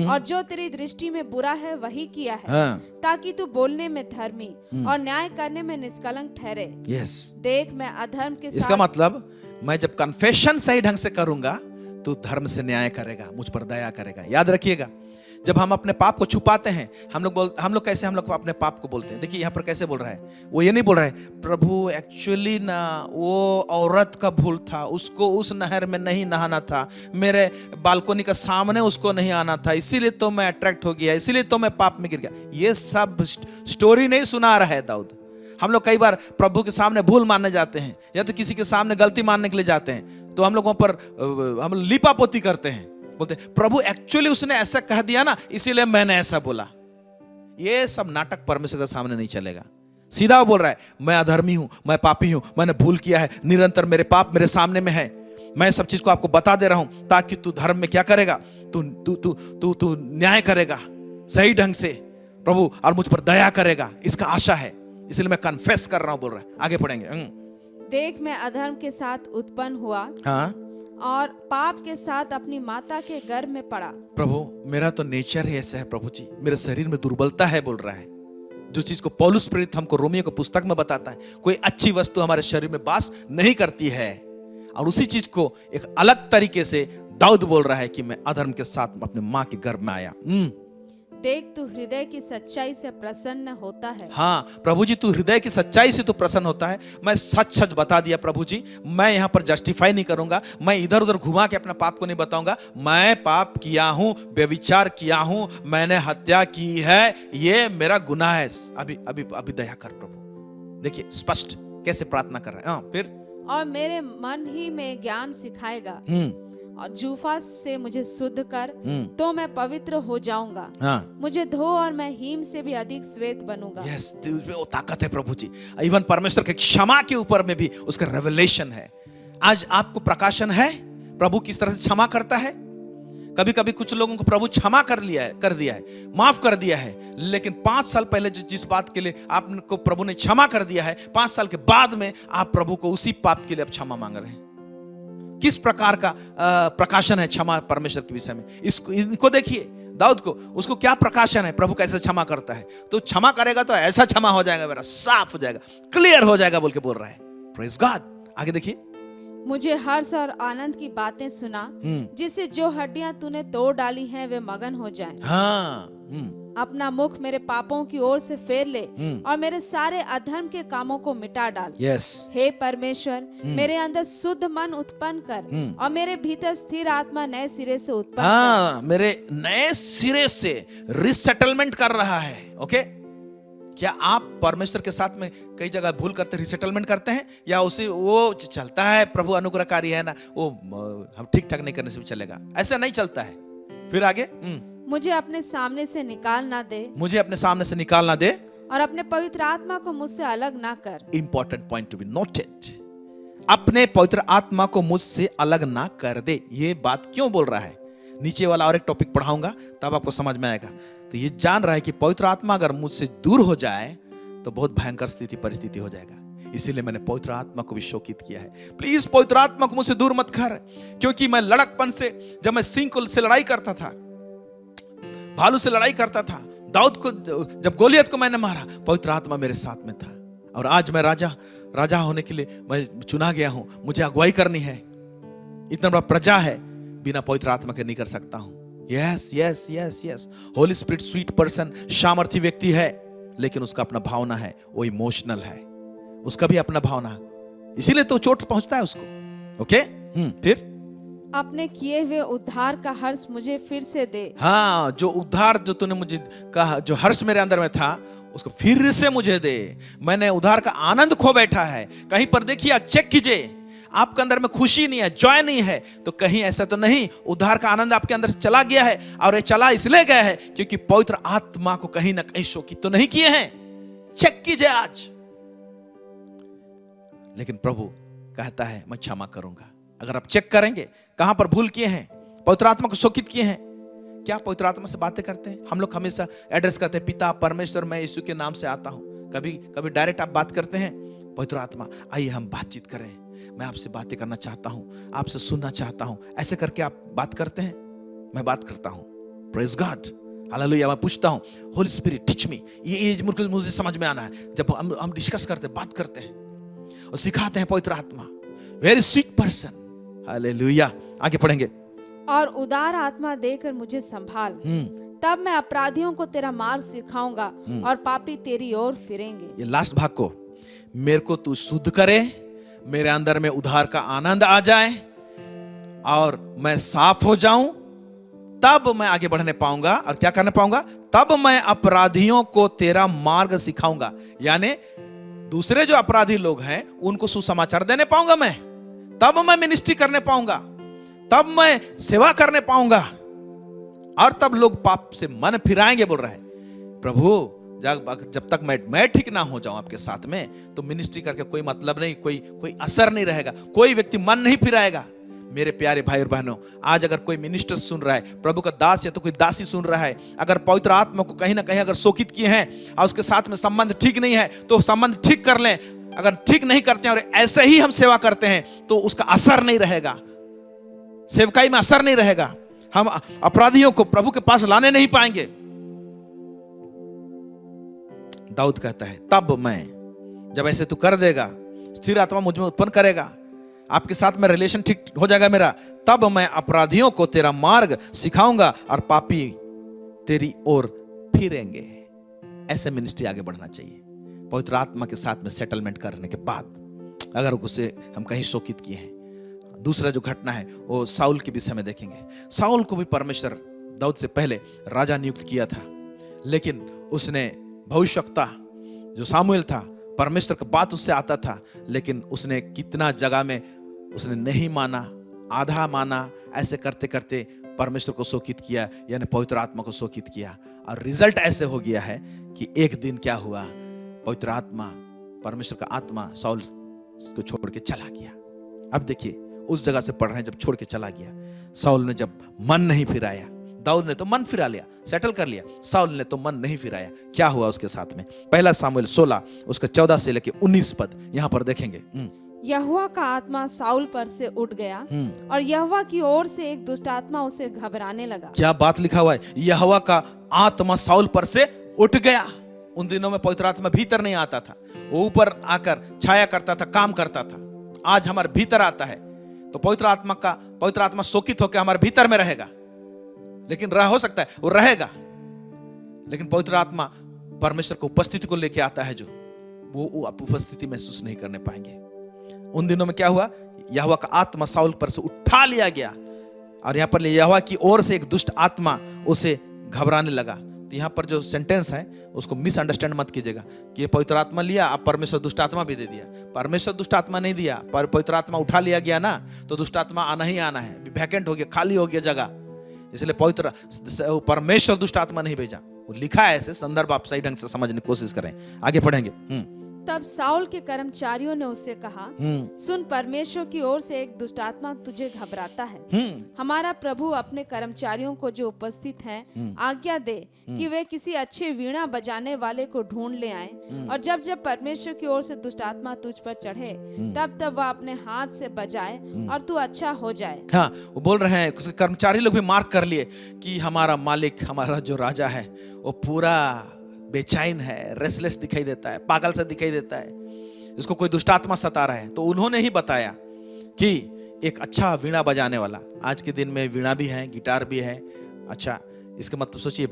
और जो तेरी दृष्टि में बुरा है वही किया है। हाँ। ताकि तू बोलने में धर्मी और न्याय करने में निष्कलंक ठहरे। यस। देख, मैं अधर्म के साथ, इसका मतलब मैं जब कन्फेशन सही ढंग से करूंगा तो धर्म से न्याय करेगा, मुझ पर दया करेगा। याद रखिएगा, जब हम अपने पाप को छुपाते हैं, हम लोग कैसे हम लोग अपने पाप को बोलते हैं। देखिए यहाँ पर कैसे बोल रहा है, वो ये नहीं बोल रहा है प्रभु एक्चुअली ना वो औरत का भूल था, उसको उस नहर में नहीं नहाना था, मेरे बालकोनी का सामने उसको नहीं आना था, इसीलिए तो मैं अट्रैक्ट हो गया, इसीलिए तो मैं पाप में गिर गया। ये सब स्टोरी नहीं सुना रहा है दाऊद। हम लोग कई बार प्रभु के सामने भूल मानने जाते हैं या तो किसी के सामने गलती मानने के लिए जाते हैं, तो हम लोग वहां पर हम लिपापोती करते हैं, बोलते प्रभु एक्चुअली उसने ऐसा कह दिया ना, इसीलिए मैंने ऐसा बोला। ये सब नाटक परमेश्वर के सामने नहीं चलेगा। सीधा वो बोल रहा है, मैं अधर्मी हूं, मैं पापी हूं, मैंने भूल किया है, निरंतर मेरे पाप मेरे सामने में है। मैं सब चीज को आपको बता दे रहा हूं ताकि तू धर्म में क्या करेगा, तू न्याय करेगा सही ढंग से प्रभु, और मुझ पर दया करेगा, इसका आशा है, इसलिए मैं कन्फेस कर रहा हूं, बोल रहा है। आगे पढ़ेंगे। देख, मैं अधर्म के साथ उत्पन्न हुआ। हाँ। और पाप के साथ अपनी माता के गर्भ में पड़ा। प्रभु, मेरा तो नेचर ही ऐसा है प्रभु जी, मेरे शरीर में दुर्बलता है, बोल रहा है। जो चीज को पौलुस प्रेरित हमको रोमियो की पुस्तक में बताता है, कोई अच्छी वस्तु हमारे शरीर में वास नहीं करती है, और उसी चीज को एक अलग तरीके से दाऊद बोल रहा है कि मैं अधर्म के साथ अपने माँ के गर्भ में आया। देख, तू हृदय की सच्चाई से प्रसन्न होता है। हाँ प्रभु जी, तू हृदय की सच्चाई से तू प्रसन्न होता है। मैं सच सच बता दिया प्रभु जी, मैं यहाँ पर जस्टिफाई नहीं करूंगा, मैं इधर उधर घुमा के अपने पाप को नहीं बताऊंगा। मैं पाप किया हूं, व्यभिचार किया हूं, मैंने हत्या की है, ये मेरा गुनाह है। अभी अभी अभी दया कर प्रभु। देखिए स्पष्ट कैसे प्रार्थना कर रहे हैं। फिर, और मेरे मन ही में ज्ञान सिखाएगा और जूफा से मुझे शुद्ध कर, तो मैं पवित्र हो जाऊंगा। हाँ। मुझे धो और मैं हीम से भी अधिक श्वेत बनूंगा। यस, वो ताकत है प्रभु जी। इवन परमेश्वर के क्षमा के ऊपर में भी उसका रेवलेशन है। आज आपको प्रकाशन है प्रभु किस तरह से क्षमा करता है। कभी कभी कुछ लोगों को प्रभु क्षमा कर दिया है, माफ कर दिया है, लेकिन 5 साल पहले जिस बात के लिए आपको प्रभु ने क्षमा कर दिया है, 5 साल के बाद में आप प्रभु को उसी पाप के लिए अब क्षमा मांग रहे हैं। किस प्रकार का प्रकाशन है क्षमा परमेश्वर के विषय में। इनको देखिए दाऊद को, उसको क्या प्रकाशन है, प्रभु कैसे क्षमा करता है। तो क्षमा करेगा तो ऐसा क्षमा हो जाएगा, मेरा साफ हो जाएगा, क्लियर हो जाएगा बोल के बोल रहा है। Praise God. आगे देखिए। मुझे हर्ष और आनंद की बातें सुना, जिससे जो हड्डियां तूने तोड़ डाली हैं वे मगन हो जाएं। हाँ। अपना मुख मेरे पापों की ओर से फेर ले और मेरे सारे अधर्म के कामों को मिटा डाल। यस। हे परमेश्वर, मेरे अंदर शुद्ध मन उत्पन्न कर और मेरे भीतर स्थिर आत्मा नए सिरे से उत्पन्न हाँ, मेरे नए सिरे से रिसेटलमेंट कर रहा है। ओके, क्या आप परमेश्वर के साथ में कई जगह भूल करते रिसेटलमेंट करते हैं, या उसे वो चलता है प्रभु अनुग्रहकारी है ना, वो हम ठीक ठाक नहीं करने से भी चलेगा, ऐसा नहीं चलता है। फिर आगे, मुझे अपने सामने से निकाल ना दे, मुझे अपने सामने से निकाल ना दे, और अपने पवित्र आत्मा को मुझसे अलग ना कर। Important point to be noted, अपने पवित्र आत्मा को मुझसे अलग ना कर दे। ये बात क्यों बोल रहा है? नीचे वाला और एक टॉपिक पढ़ाऊंगा तब आपको समझ में आएगा। तो ये जान रहा है कि पवित्र आत्मा अगर मुझसे दूर हो जाए तो बहुत भयंकर स्थिति परिस्थिति हो जाएगा। इसीलिए मैंने पवित्र आत्मा को भी शोकित किया है, प्लीज पवित्र आत्मा को मुझसे दूर मत कर। क्योंकि मैं लड़कपन से, जब मैं सिंह से लड़ाई करता था, भालू से लड़ाई करता था, दाऊद को जब गोलियत को मैंने मारा, पवित्र आत्मा मेरे साथ में था। और आज मैं राजा होने के लिए मैं चुना गया हूं, मुझे अगुवाई करनी है, इतना बड़ा प्रजा है, बिना पवित्र आत्मा के नहीं कर सकता हूं। Yes yes yes yes, Holi spirit sweet person, सामर्थी व्यक्ति है, लेकिन उसका अपना भावना है, वो इमोशनल है, उसका भी अपना भावना है, इसीलिए तो चोट पहुंचता है उसको। ओके, फिर अपने किए हुए उद्धार का हर्ष मुझे फिर से दे। हाँ, जो उद्धार जो तूने मुझे कहा, जो हर्ष मेरे अंदर में था, उसको फिर से मुझे दे। मैंने उद्धार का आनंद खो बैठा है। कहीं पर देखिए, चेक कीजिए, आपके अंदर में खुशी नहीं है, जॉय नहीं है, तो कहीं ऐसा तो नहीं उद्धार का आनंद आपके अंदर से चला गया है। और ये चला इसलिए गया है क्योंकि पवित्र आत्मा को कहीं ना कहीं शोकित तो नहीं किए हैं। चेक कीजिए आज। लेकिन प्रभु कहता है मैं क्षमा करूंगा। अगर आप चेक करेंगे कहां पर भूल किए हैं, पवित्र आत्मा को शोकित किए हैं। क्या पवित्र आत्मा से बातें करते हैं? हम लोग हमेशा एड्रेस करते हैं, पिता परमेश्वर मैं यीशु के नाम से आता हूं। कभी डायरेक्ट आप बात करते हैं, पवित्र आत्मा आइए हम बातचीत करें, मैं आपसे बातें करना चाहता हूं, आपसे सुनना चाहता हूं। ऐसे करके आप बात करते हैं? मैं बात करता हूं। Praise God, hallelujah. मैं पूछता हूं, होली स्पिरिट टीच मी। ये मुझे समझ में आना है। जब हम डिस्कस करते हैं, बात करते हैं और सिखाते हैं, पवित्र आत्मा वेरी स्वीट पर्सन, हालेलुया। आगे पढ़ेंगे। और उदार आत्मा देकर मुझे संभाल, तब मैं अपराधियों को तेरा मार्ग सिखाऊंगा और पापी तेरी ओर फिरेंगे। ये लास्ट भाग को, मेरे को तू शुद्ध करे, मेरे अंदर में उद्धार का आनंद आ जाए और मैं साफ हो जाऊं, तब मैं आगे बढ़ने पाऊंगा। और क्या करने पाऊंगा? तब मैं अपराधियों को तेरा मार्ग सिखाऊंगा। यानी दूसरे जो अपराधी लोग हैं उनको सुसमाचार देने पाऊंगा मैं, तब मैं मिनिस्ट्री करने पाऊंगा, तब मैं सेवा करने पाऊंगा, और तब लोग पाप से मन फिराएंगे। बोल रहा है प्रभु, जब तक मैं ठीक ना हो जाऊं आपके साथ में, तो मिनिस्ट्री करके कोई मतलब नहीं, कोई असर नहीं रहेगा, कोई व्यक्ति मन नहीं फिराएगा। मेरे प्यारे भाई और बहनों, आज अगर कोई मिनिस्टर सुन रहा है, प्रभु का दास या तो कोई दासी सुन रहा है, अगर पवित्र आत्मा को कहीं ना कहीं अगर शोकित किए हैं और उसके साथ में संबंध ठीक नहीं है, तो संबंध ठीक कर लें। अगर ठीक नहीं करते हैं और ऐसे ही हम सेवा करते हैं, तो उसका असर नहीं रहेगा, सेवकाई में असर नहीं रहेगा। हम अपराधियों को प्रभु के पास लाने नहीं पाएंगे। दाऊद कहता है, तब मैं, जब ऐसे तू कर देगा, स्थिर आत्मा मुझ में उत्पन्न करेगा, आपके साथ में रिलेशन ठीक हो जाएगा मेरा, तब मैं अपराधियों को तेरा मार्ग सिखाऊंगा और पापी तेरी ओर फिरेंगे। ऐसे मिनिस्ट्री आगे बढ़ना चाहिए। पवित्र आत्मा के साथ में सेटलमेंट करने के बाद अगर उसे हम कहीं शोकित किए हैं। दूसरा जो घटना है वो साउल के विषय में देखेंगे। साउल को भी परमेश्वर दाऊद से पहले राजा नियुक्त किया था, लेकिन उसने भविष्यवक्ता जो सामुएल था, परमेश्वर का बात उससे आता था, लेकिन उसने कितना जगह में उसने नहीं माना, आधा माना, ऐसे करते करते परमेश्वर को शोकित किया, यानी पवित्र आत्मा को शोकित किया। और रिजल्ट ऐसे हो गया है कि एक दिन क्या हुआ, पवित्र आत्मा, परमेश्वर का आत्मा साउल को छोड़ के चला गया। अब देखिए, उस जगह से पढ़ रहे हैं, जब छोड़ के चला गया, साउल ने जब मन नहीं फिराया, दाऊद ने तो मन फिरा लिया, सेटल कर लिया, साउल ने तो मन नहीं फिराया। क्या हुआ उसके साथ में? पहला सामुएल 16 उसका 14 से लेके 19 पद यहां पर देखेंगे। यहोवा का आत्मा साउल पर से उठ गया और यहोवा की ओर से एक दुष्ट आत्मा उसे घबराने लगा। क्या बात लिखा हुआ है, यहोवा का आत्मा साउल पर से उठ गया। उन दिनों में पवित्र आत्मा भीतर नहीं आता था, वो ऊपर आकर छाया करता था, काम करता था। आज हमारे भीतर आता है। तो पवित्र आत्मा शोकित होकर हमारे भीतर में रहेगा, लेकिन हो सकता है वो रहेगा, लेकिन पवित्र आत्मा परमेश्वर को उपस्थिति को लेके आता है, जो वो उपस्थिति महसूस नहीं करने पाएंगे। उन दिनों में क्या हुआ, यहोवा का आत्मा साउल पर से उठा लिया गया, और यहां पर यहोवा की ओर से एक दुष्ट आत्मा उसे घबराने लगा। तो यहां पर जो सेंटेंस है उसको मिसअंडरस्टैंड मत कीजिएगा कि ये पवित्र आत्मा लिया, अब परमेश्वर दुष्ट आत्मा भी दे दिया। परमेश्वर दुष्ट आत्मा नहीं दिया, पर पवित्र आत्मा उठा लिया गया ना, तो दुष्ट आत्मा आना ही आना है, वैकेंट हो गया, खाली हो गया जगह, इसलिए परमेश्वर दुष्ट आत्मा नहीं भेजा। वो लिखा है, ऐसे संदर्भ आप सही ढंग से समझने की कोशिश करें। आगे पढ़ेंगे। तब साउल के कर्मचारियों ने उससे कहा, सुन, परमेश्वर की ओर से एक दुष्ट आत्मा तुझे घबराता है। हमारा प्रभु अपने कर्मचारियों को जो उपस्थित हैं आज्ञा दे कि वे किसी अच्छे वीणा बजाने वाले को ढूंढ ले आएं, और जब जब परमेश्वर की ओर से दुष्ट आत्मा तुझ पर चढ़े तब तब वह अपने हाथ से बजाए और तू अच्छा हो जाए। हाँ, वो बोल रहे हैं, उसके कर्मचारी लोग भी मार्क कर लिए कि हमारा मालिक, हमारा जो राजा है वो पूरा बेचैन है, रेस्टलेस दिखाई देता है, पागल सा दिखाई देता है, इसको कोई दुष्ट आत्मा सता रहा है। तो उन्होंने ही बताया कि एक अच्छा वीणा बजाने वाला, आज के दिन में वीणा भी है, गिटार भी है, अच्छा, इसका मतलब सोचिए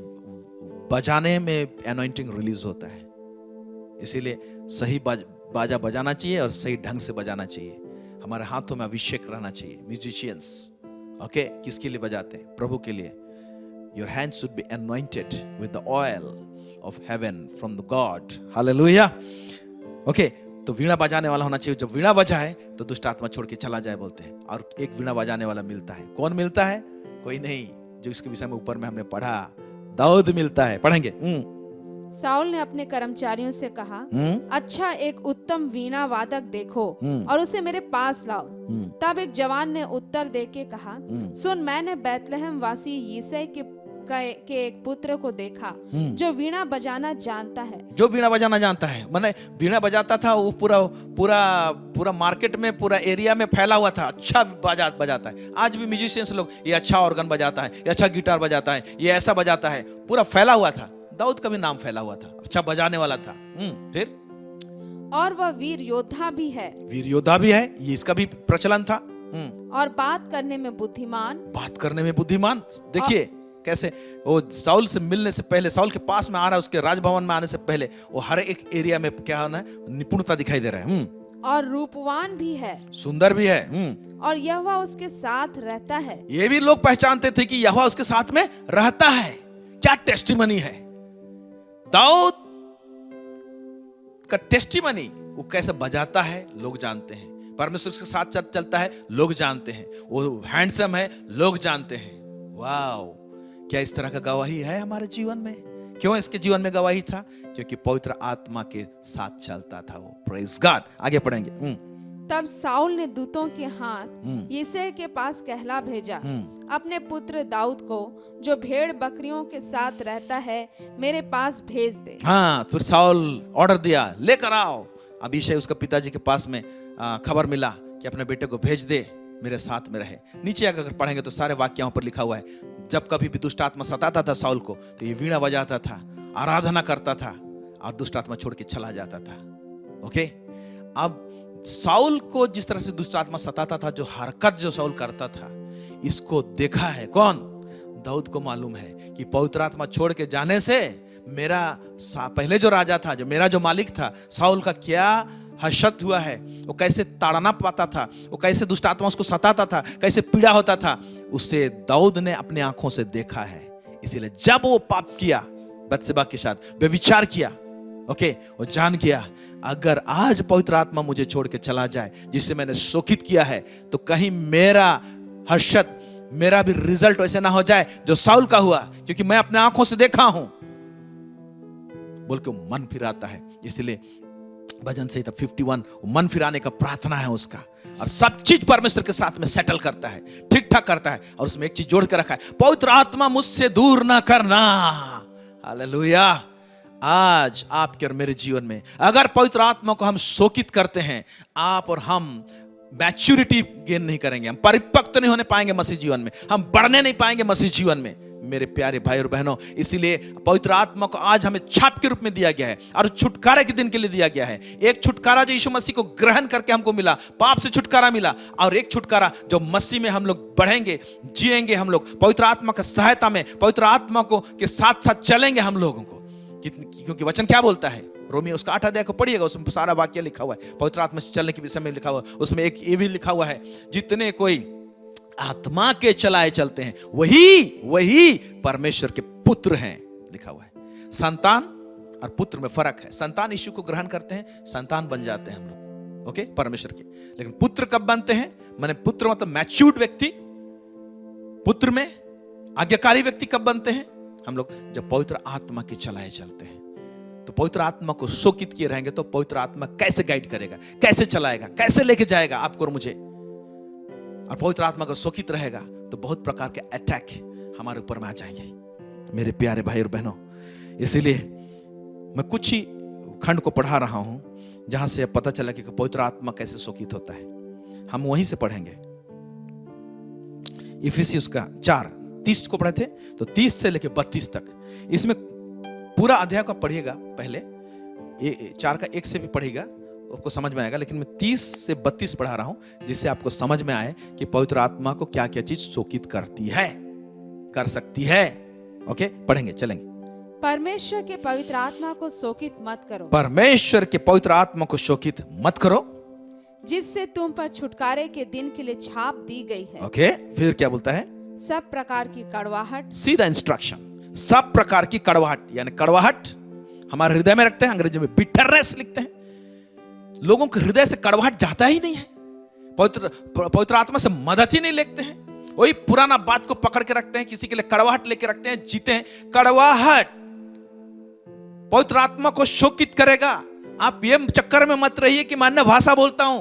बजाने में एनॉइंटिंग रिलीज होता है, इसीलिए सही बाजा बजाना चाहिए और सही ढंग से बजाना चाहिए। हमारे हाथों में अभिषेक रहना चाहिए। म्यूजिशियंस, ओके, किसके लिए बजाते हैं? प्रभु के लिए। Your hands should be anointed with the oil of heaven from the God. Hallelujah. Okay, तो वीणा बजाने वाला होना चाहिए। जब वीणा बजाए तो दुष्ट आत्मा छोड़ के चला जाए बोलते हैं। और एक वीणा बजाने वाला मिलता है। कौन मिलता है? कोई नहीं, जो इसके विषय में ऊपर में हमने पढ़ा, दाऊद मिलता है। पढ़ेंगे। साउल ने अपने कर्मचारियों से कहा, अच्छा, एक उत्तम वीणा वादक देखो और उसे मेरे पास लाओ। तब एक जवान ने उत्तर देके कहा, सुन, मैंने बैतलहम वासी यिशै के एक पुत्र को देखा जो वीणा बजाना जानता है। जो वीणा बजाना जानता है, माने वीणा बजाता था, वो पूरा मार्केट में, पूरा एरिया में फैला हुआ था, अच्छा बजाता है। आज भी म्यूजिशियंस लोग, ये अच्छा ऑर्गन बजाता है, ये अच्छा गिटार बजाता है, ये ऐसा बजाता है, पूरा फैला हुआ था। दाऊद का भी नाम फैला हुआ था, अच्छा बजाने वाला था। फिर और वह वीर योद्धा भी है। वीर योद्धा भी है, ये इसका भी प्रचलन था। और बात करने में बुद्धिमान। देखिए कैसे वो साउल से मिलने से पहले, साउल के पास में आ रहा है, उसके राजभवन में आने से पहले वो हर एक एरिया में क्या होना है, निपुणता दिखाई दे रहा है। और रूपवान भी है, सुंदर भी है, और यहोवा उसके साथ रहता है। ये भी लोग पहचानते थे कि यहोवा उसके साथ में रहता है। क्या टेस्टिमनी है दाऊद का। टेस्टिमनी, वो कैसे बजाता है लोग जानते हैं, परमेश्वर के साथ चलता है लोग जानते हैं, वो हैंडसम है लोग जानते हैं। वाओ, क्या इस तरह का गवाही है हमारे जीवन में? क्यों इसके जीवन में गवाही था? क्योंकि पवित्र आत्मा के साथ चलता था वो। Praise God. आगे पढ़ेंगे। तब साउल ने दूतों के हाथ यिशै के पास कहला भेजा, अपने पुत्र दाऊद को जो भेड़ बकरियों के साथ रहता है मेरे पास भेज दे। हाँ, फिर साउल ऑर्डर दिया, लेकर आओ। अब यिशै उसका पिताजी के पास में खबर मिला कि अपने बेटे को भेज दे, मेरे साथ में रहे। नीचे अगर पढ़ेंगे तो सारे वाक्य यहाँ पर लिखा हुआ है। जब कभी भी दुष्ट आत्मा सताता था साउल को, तो ये वीणा बजाता था, आराधना करता था, और दुष्ट आत्मा छोड़ के चला जाता था। ओके, अब साउल को जिस तरह से दुष्ट आत्मा सताता था, जो हरकत जो साउल करता था, इसको देखा है कौन? दाऊद को मालूम है कि पवित्र आत्मा छोड़ के जाने से मेरा पहले जो राजा था, जो मेरा जो मालिक था, साउल का क्या हर्षत हुआ है, वो कैसे ताड़ना पाता था, वो कैसे दुष्ट आत्मा उसको सताता था, कैसे पीड़ा होता था, उससे दाऊद ने अपने आंखों से देखा है। इसीलिए जब वो पाप किया, बत्शेबा के साथ व्यभिचार किया, ओके, वो जान गया अगर आज पवित्र आत्मा मुझे छोड़ के चला जाए, जिससे मैंने शोकित किया है, तो कहीं मेरा हर्षत, मेरा भी रिजल्ट वैसे ना हो जाए जो साउल का हुआ, क्योंकि मैं अपने आंखों से देखा हूं बोल के मन फिराता है। इसलिए भजन संहिता 51 मन फिराने का प्रार्थना है उसका, और सब चीज परमेश्वर के साथ में सेटल करता है, ठीक ठाक करता है। और उसमें एक चीज जोड़ के रखा है, पवित्र आत्मा मुझसे दूर ना करना। हालेलुया। आज आपके और मेरे जीवन में अगर पवित्र आत्मा को हम शोकित करते हैं, आप और हम मैच्योरिटी गेन नहीं करेंगे, हम परिपक्व नहीं होने पाएंगे मसीह जीवन में, हम बढ़ने नहीं पाएंगे मसीह जीवन में। मेरे प्यारे भाई और बहनों, इसीलिए पवित्र आत्मा को आज हमें छाप के रूप में दिया गया है और छुटकारे के दिन के लिए दिया गया है। एक छुटकारा जो यीशु मसीह को ग्रहण करके हमको मिला, पाप से छुटकारा मिला, और एक छुटकारा जो मसीह में हम लोग बढ़ेंगे, जिएंगे हम लोग पवित्र आत्मा की सहायता में, पवित्र आत्मा को के साथ साथ चलेंगे हम लोगों को। क्योंकि वचन क्या बोलता है, रोमी उसका 8 अध्याय को पढ़िएगा, उसमें सारा वाक्य लिखा हुआ है, पवित्र आत्मा से चलने के विषय में लिखा हुआ है। उसमें एक ये भी लिखा हुआ है, जितने कोई आत्मा के चलाए चलते हैं वही परमेश्वर के पुत्र हैं, लिखा हुआ है। संतान और पुत्र में फर्क है। संतान यीशु को ग्रहण करते हैं, संतान बन जाते हैं हम लोग, ओके, परमेश्वर के। लेकिन पुत्र कब बनते हैं? माने पुत्र मतलब मैच्योर्ड व्यक्ति। पुत्र में आज्ञाकारी व्यक्ति कब बनते हैं? हम लोग जब पवित्र आत्मा के चलाए चलते हैं। तो पवित्र आत्मा को शोकित किए रहेंगे तो पवित्र आत्मा कैसे गाइड करेगा, कैसे चलाएगा, कैसे लेके जाएगा आपको और मुझे। और पवित्र आत्मा का शोकित रहेगा तो बहुत प्रकार के अटैक हमारे ऊपर में आ जाएंगे, मेरे प्यारे भाई और बहनों। इसीलिए मैं कुछ ही खंड को पढ़ा रहा हूं जहां से पता चला कि पवित्र आत्मा कैसे शोकित होता है। हम वहीं से पढ़ेंगे। इफिसियंस का 4:30 को पढ़े थे, तो 30 से लेकर 32 तक, इसमें पूरा अध्याय का पढ़िएगा। पहले 4 का 1 से भी पढ़िएगा, आपको समझ में आएगा। लेकिन मैं 30 से 32 पढ़ा रहा हूं जिससे आपको समझ में आए कि पवित्र आत्मा को क्या क्या चीज शोकित करती है, कर सकती है। ओके, पढ़ेंगे, चलेंगे। परमेश्वर के पवित्र आत्मा को शोकित मत करो। परमेश्वर के पवित्र आत्मा को शोकित मत करो, जिससे तुम पर छुटकारे के दिन के लिए छाप दी गई है। ओके, फिर क्या बोलता है? सब प्रकार की कड़वाहट, सीधा इंस्ट्रक्शन। सब प्रकार की कड़वाहट, यानी कड़वाहट हमारे हृदय में रखते हैं, अंग्रेजी में बिटरनेस लिखते हैं। लोगों के हृदय से कड़वाहट जाता ही नहीं है, पवित्र आत्मा से मदद ही नहीं लेते हैं, वही पुराना बात को पकड़ के रखते हैं, किसी के लिए कड़वाहट लेके रखते हैं, जीते हैं। कड़वाहट पवित्र आत्मा को शोकित करेगा। आप ये चक्कर में मत रहिए कि मैं अन्य भाषा बोलता हूं,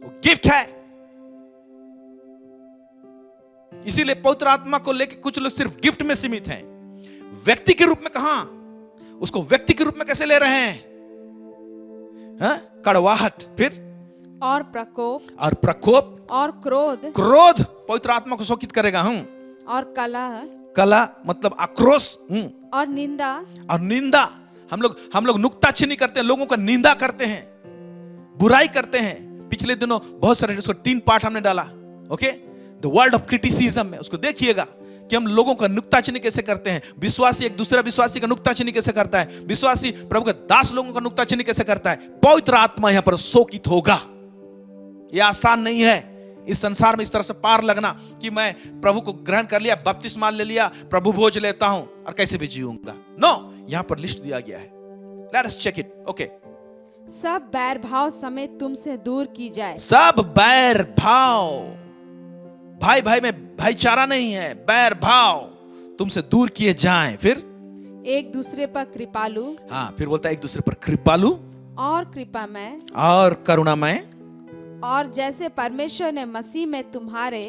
वो गिफ्ट है। इसीलिए पवित्र आत्मा को लेके कुछ लोग सिर्फ गिफ्ट में सीमित हैं, व्यक्ति के रूप में कहां, उसको व्यक्ति के रूप में कैसे ले रहे हैं? कड़वाहट, फिर और प्रकोप, और क्रोध पवित्र आत्मा को शोकित करेगा। और कला मतलब आक्रोश, और निंदा। हम लोग नुक्ताचीनी करते हैं, लोगों का निंदा करते हैं, बुराई करते हैं। पिछले दिनों बहुत सारे, उसको 3 पार्ट हमने डाला, okay, the world of criticism में। उसको देखिएगा कि हम लोगों का नुक्ताचीनी कैसे करते हैं। विश्वासी एक दूसरा विश्वासी का नुक्ताचीनी कैसे करता है, विश्वासी प्रभु के दास लोगों का नुक्ताचीनी कैसे करता है। पवित्र आत्मा यहां पर शोकित होगा। यह आसान नहीं है इस संसार में इस तरह से पार लगना कि मैं प्रभु को ग्रहण कर लिया, बपतिस्मा ले लिया, प्रभु भोज लेता हूं और कैसे भी जीऊंगा। नो, यहां पर लिस्ट दिया गया है। Let us check it. Okay, सब बैर भाव समेत तुमसे दूर की जाए। सब बैर भाव, भाई में भाईचारा नहीं है, बैर भाव तुमसे दूर किए जाएं। फिर एक दूसरे पर कृपालु, फिर बोलता है एक दूसरे पर कृपालु और कृपामय और करुणामय, और जैसे परमेश्वर ने मसीह में तुम्हारे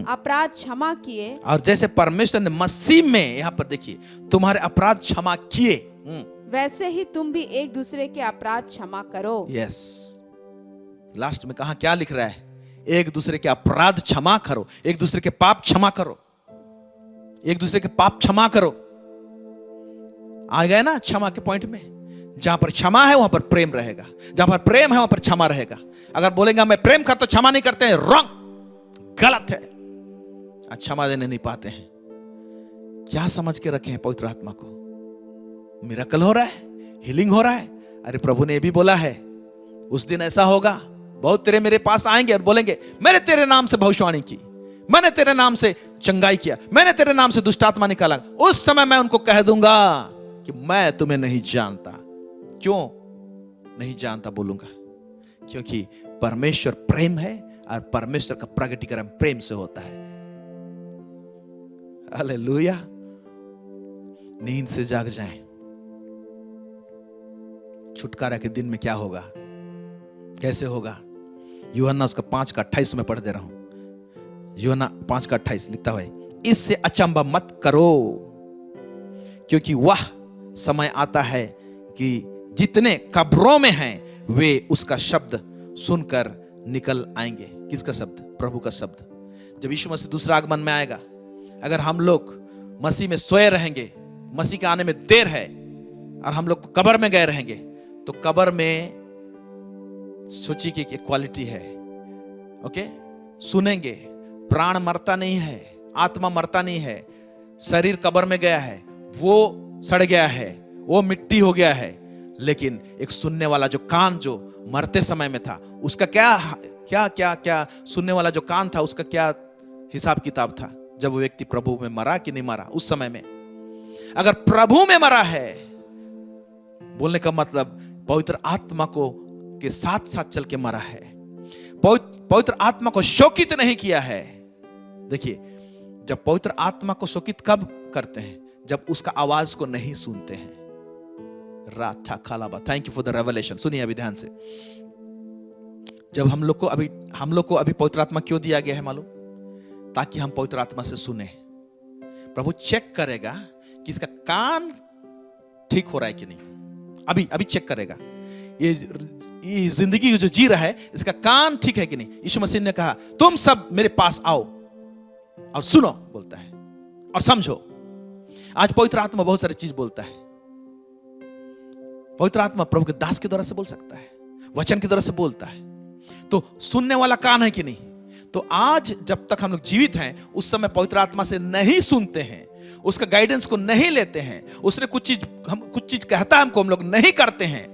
अपराध क्षमा किए, और जैसे परमेश्वर ने मसीह में, यहां पर देखिए, तुम्हारे अपराध क्षमा किए, वैसे ही तुम भी एक दूसरे के अपराध क्षमा करो। यस, लास्ट में कहा क्या लिख रहा है? एक दूसरे के अपराध क्षमा करो, एक दूसरे के पाप क्षमा करो, एक दूसरे के पाप क्षमा करो। आ गए ना क्षमा के पॉइंट में? जहां पर क्षमा है वहां पर प्रेम रहेगा, जहां पर प्रेम है वहां पर क्षमा रहेगा। अगर बोलेंगे मैं प्रेम करता क्षमा नहीं करते हैं, रॉन्ग, गलत है। क्षमा देने नहीं पाते हैं। क्या समझ के रखे हैं पवित्र आत्मा को? मिरेकल हो रहा है, हीलिंग हो रहा है। अरे प्रभु ने ये भी बोला है, उस दिन ऐसा होगा, बहुत तेरे मेरे पास आएंगे और बोलेंगे मैंने तेरे नाम से भविष्यवाणी की, मैंने तेरे नाम से चंगाई किया, मैंने तेरे नाम से दुष्ट आत्मा निकाला। उस समय मैं उनको कह दूंगा कि मैं तुम्हें नहीं जानता। क्यों नहीं जानता बोलूंगा? क्योंकि परमेश्वर प्रेम है और परमेश्वर का प्रगटीकरण प्रेम से होता है। हालेलुया। नींद से जाग जाएं। छुटकारा के दिन में क्या होगा, कैसे होगा? यूहन्ना उसका 5:28 में पढ़ दे रहा हूं। यूहन्ना 5:28 लिखता है, इससे अचंभा मत करो, क्योंकि वह समय आता है कि जितने कब्रों में हैं वे उसका शब्द सुनकर निकल आएंगे। किसका शब्द? प्रभु का शब्द। जब यीशु मसीह दूसरा आगमन में आएगा, अगर हम लोग मसीह में सोए रहेंगे, मसीह के आने में देर है और हम लोग कब्र में गए रहेंगे, तो कब्र में सोचिए कि एक क्वालिटी है, ओके, सुनेंगे, प्राण मरता नहीं है, आत्मा मरता नहीं है, शरीर कब्र में गया है, वो सड़ गया है, वो मिट्टी हो गया है, लेकिन एक सुनने वाला जो कान जो मरते समय में था, उसका क्या क्या क्या क्या सुनने वाला जो कान था, उसका क्या हिसाब किताब था जब वो व्यक्ति प्रभु में मरा कि नहीं मरा। उस समय में अगर प्रभु में मरा है, बोलने का मतलब पवित्र आत्मा को के साथ साथ चल के मरा है, पवित्र आत्मा को शोकित नहीं किया है। देखिए, जब पवित्र आत्मा को शोकित कब करते हैं? जब उसका आवाज को नहीं सुनते हैं। राठा खालाबा, thank you for the revelation. सुनिए अभी ध्यान से, जब हम लोग को अभी पवित्र आत्मा क्यों दिया गया है मालूम? ताकि हम पवित्र आत्मा से सुने। प्रभु चेक करेगा कि इसका कान ठीक हो रहा है कि नहीं। अभी चेक करेगा, ये जिंदगी जो जी रहा है, इसका कान ठीक है कि नहीं। यीशु मसीह ने कहा, तुम सब मेरे पास आओ और सुनो, बोलता है, और समझो। आज पवित्र आत्मा बहुत सारी चीज बोलता है। पवित्र आत्मा प्रभु के दास के द्वारा से बोल सकता है, वचन के द्वारा से बोलता है, तो सुनने वाला कान है कि नहीं। तो आज जब तक हम लोग जीवित हैं, उस समय पवित्र आत्मा से नहीं सुनते हैं, उसका गाइडेंस को नहीं लेते हैं, उसने कुछ चीज कहता है हमको, हम लोग नहीं करते हैं,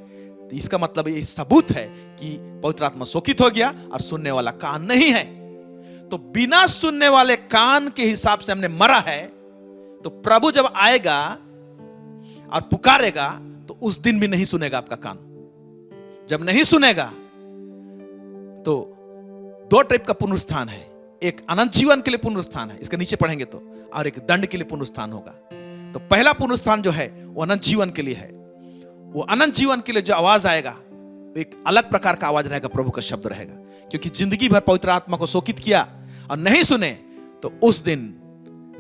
तो इसका मतलब ये सबूत है कि पवित्र आत्मा शोकित हो गया और सुनने वाला कान नहीं है। तो बिना सुनने वाले कान के हिसाब से हमने मरा है। तो प्रभु जब आएगा और पुकारेगा, तो उस दिन भी नहीं सुनेगा आपका कान। जब नहीं सुनेगा तो दो टाइप का पुनरुत्थान है, एक अनंत जीवन के लिए पुनरुत्थान है, इसके नीचे पढ़ेंगे तो, और एक दंड के लिए पुनरुत्थान होगा। तो पहला पुनरुत्थान जो है वो अनंत जीवन के लिए है। वो अनंत जीवन के लिए जो आवाज आएगा, एक अलग प्रकार का आवाज रहेगा, प्रभु का शब्द रहेगा। क्योंकि जिंदगी भर पवित्र आत्मा को शोकित किया और नहीं सुने, तो उस दिन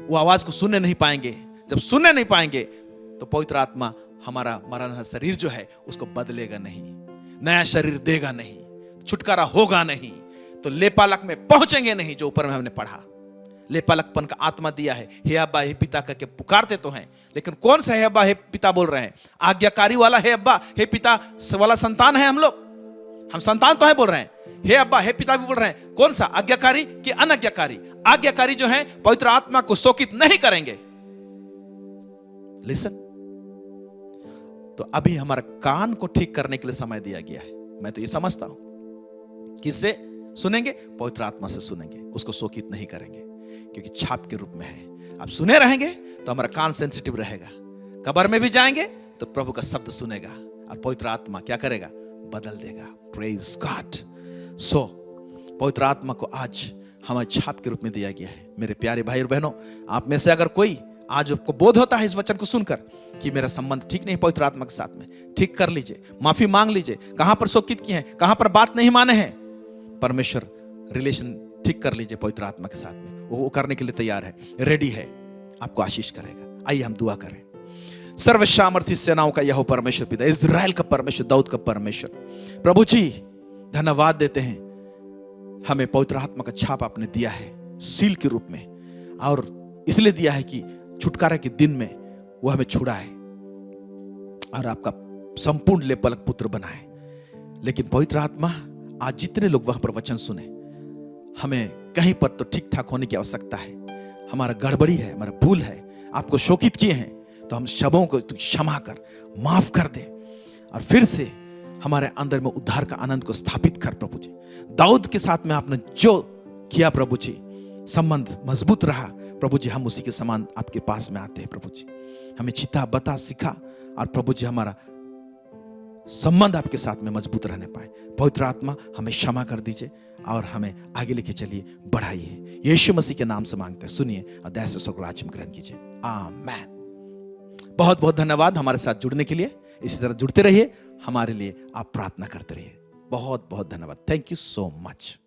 वो आवाज को सुनने नहीं पाएंगे। जब सुनने नहीं पाएंगे तो पवित्र आत्मा हमारा मरण शरीर जो है उसको बदलेगा नहीं, नया शरीर देगा नहीं, छुटकारा होगा नहीं, तो लेपालक में पहुंचेंगे नहीं, जो ऊपर में हमने पढ़ा। लेपालकपन का आत्मा दिया है, हे अब्बा हे पिता करके पुकारते तो हैं, लेकिन कौन सा हे अब्बा हे पिता बोल रहे हैं? आज्ञाकारी वाला हे अब्बा हे पिता वाला संतान है हम लोग। हम संतान तो है बोल रहे हैं, हे अब्बा हे पिता भी बोल रहे हैं। कौन सा, आज्ञाकारी कि अनाज्ञाकारी? आज्ञाकारी जो है पवित्र आत्मा को शोकित नहीं करेंगे। लिसन, तो अभी हमारा कान को ठीक करने के लिए समय दिया गया है। मैं तो ये समझता हूं, किससे सुनेंगे? पवित्र आत्मा से सुनेंगे, उसको शोकित नहीं करेंगे, क्योंकि छाप के रूप में है। अब सुने रहेंगे तो हमारा कान सेंसिटिव रहेगा। कब्र में भी जाएंगे तो प्रभु का शब्द सुनेगा और पवित्र आत्मा क्या करेगा? बदल देगा। Praise God. सो पवित्र आत्मा को आज हमारे छाप के रूप में दिया गया है। मेरे प्यारे भाई और बहनों, आप में से अगर कोई आज आपको बोध होता है इस वचन को सुनकर कि मेरा संबंध ठीक नहीं पवित्र आत्मा के साथ में, ठीक कर लीजिए, माफी मांग लीजिए। कहां पर शोकित किए हैं, कहां पर बात नहीं माने हैं, परमेश्वर रिलेशन ठीक कर लीजिए पवित्र आत्मा के साथ में। वो करने के लिए तैयार है, रेडी है, आपको आशीष करेगा। आइए हम दुआ करें। सर्वसामर्थी सेनाओं का यहोवा परमेश्वर पिता, इज़राइल का परमेश्वर, दाऊद का परमेश्वर, प्रभु जी धन्यवाद देते हैं, हमें पवित्र आत्मा का छाप आपने दिया है सील के रूप में, और इसलिए दिया है कि छुटकारा के दिन में वो हमें छुड़ाए और आपका संपूर्ण लेपालक पुत्र बनाए। लेकिन पवित्र आत्मा, आज जितने लोग वहां पर वचन सुने, हमें कहीं पर तो ठीक ठाक होने की आवश्यकता है। हमारा गड़बड़ी है, हमारा भूल है, आपको शोकित किए हैं, तो हम शबों को क्षमा कर, माफ कर दे, और फिर से हमारे अंदर में उद्धार का आनंद को स्थापित कर। प्रभु जी, दाऊद के साथ में आपने जो किया प्रभु जी, संबंध मजबूत रहा प्रभु जी, हम उसी के समान आपके पास में आते हैं। प्रभु जी हमें चिता बता सिखा, और प्रभु जी हमारा संबंध आपके साथ में मजबूत रहने पाए। पवित्र आत्मा हमें क्षमा कर दीजिए और हमें आगे लेके चलिए, बढ़ाइए। यीशु मसीह के नाम से मांगते हैं, सुनिए और दया से स्वर्ग राज्य में ग्रहण कीजिए। आमीन। बहुत बहुत धन्यवाद हमारे साथ जुड़ने के लिए। इसी तरह जुड़ते रहिए, हमारे लिए आप प्रार्थना करते रहिए। बहुत बहुत धन्यवाद। Thank you so much.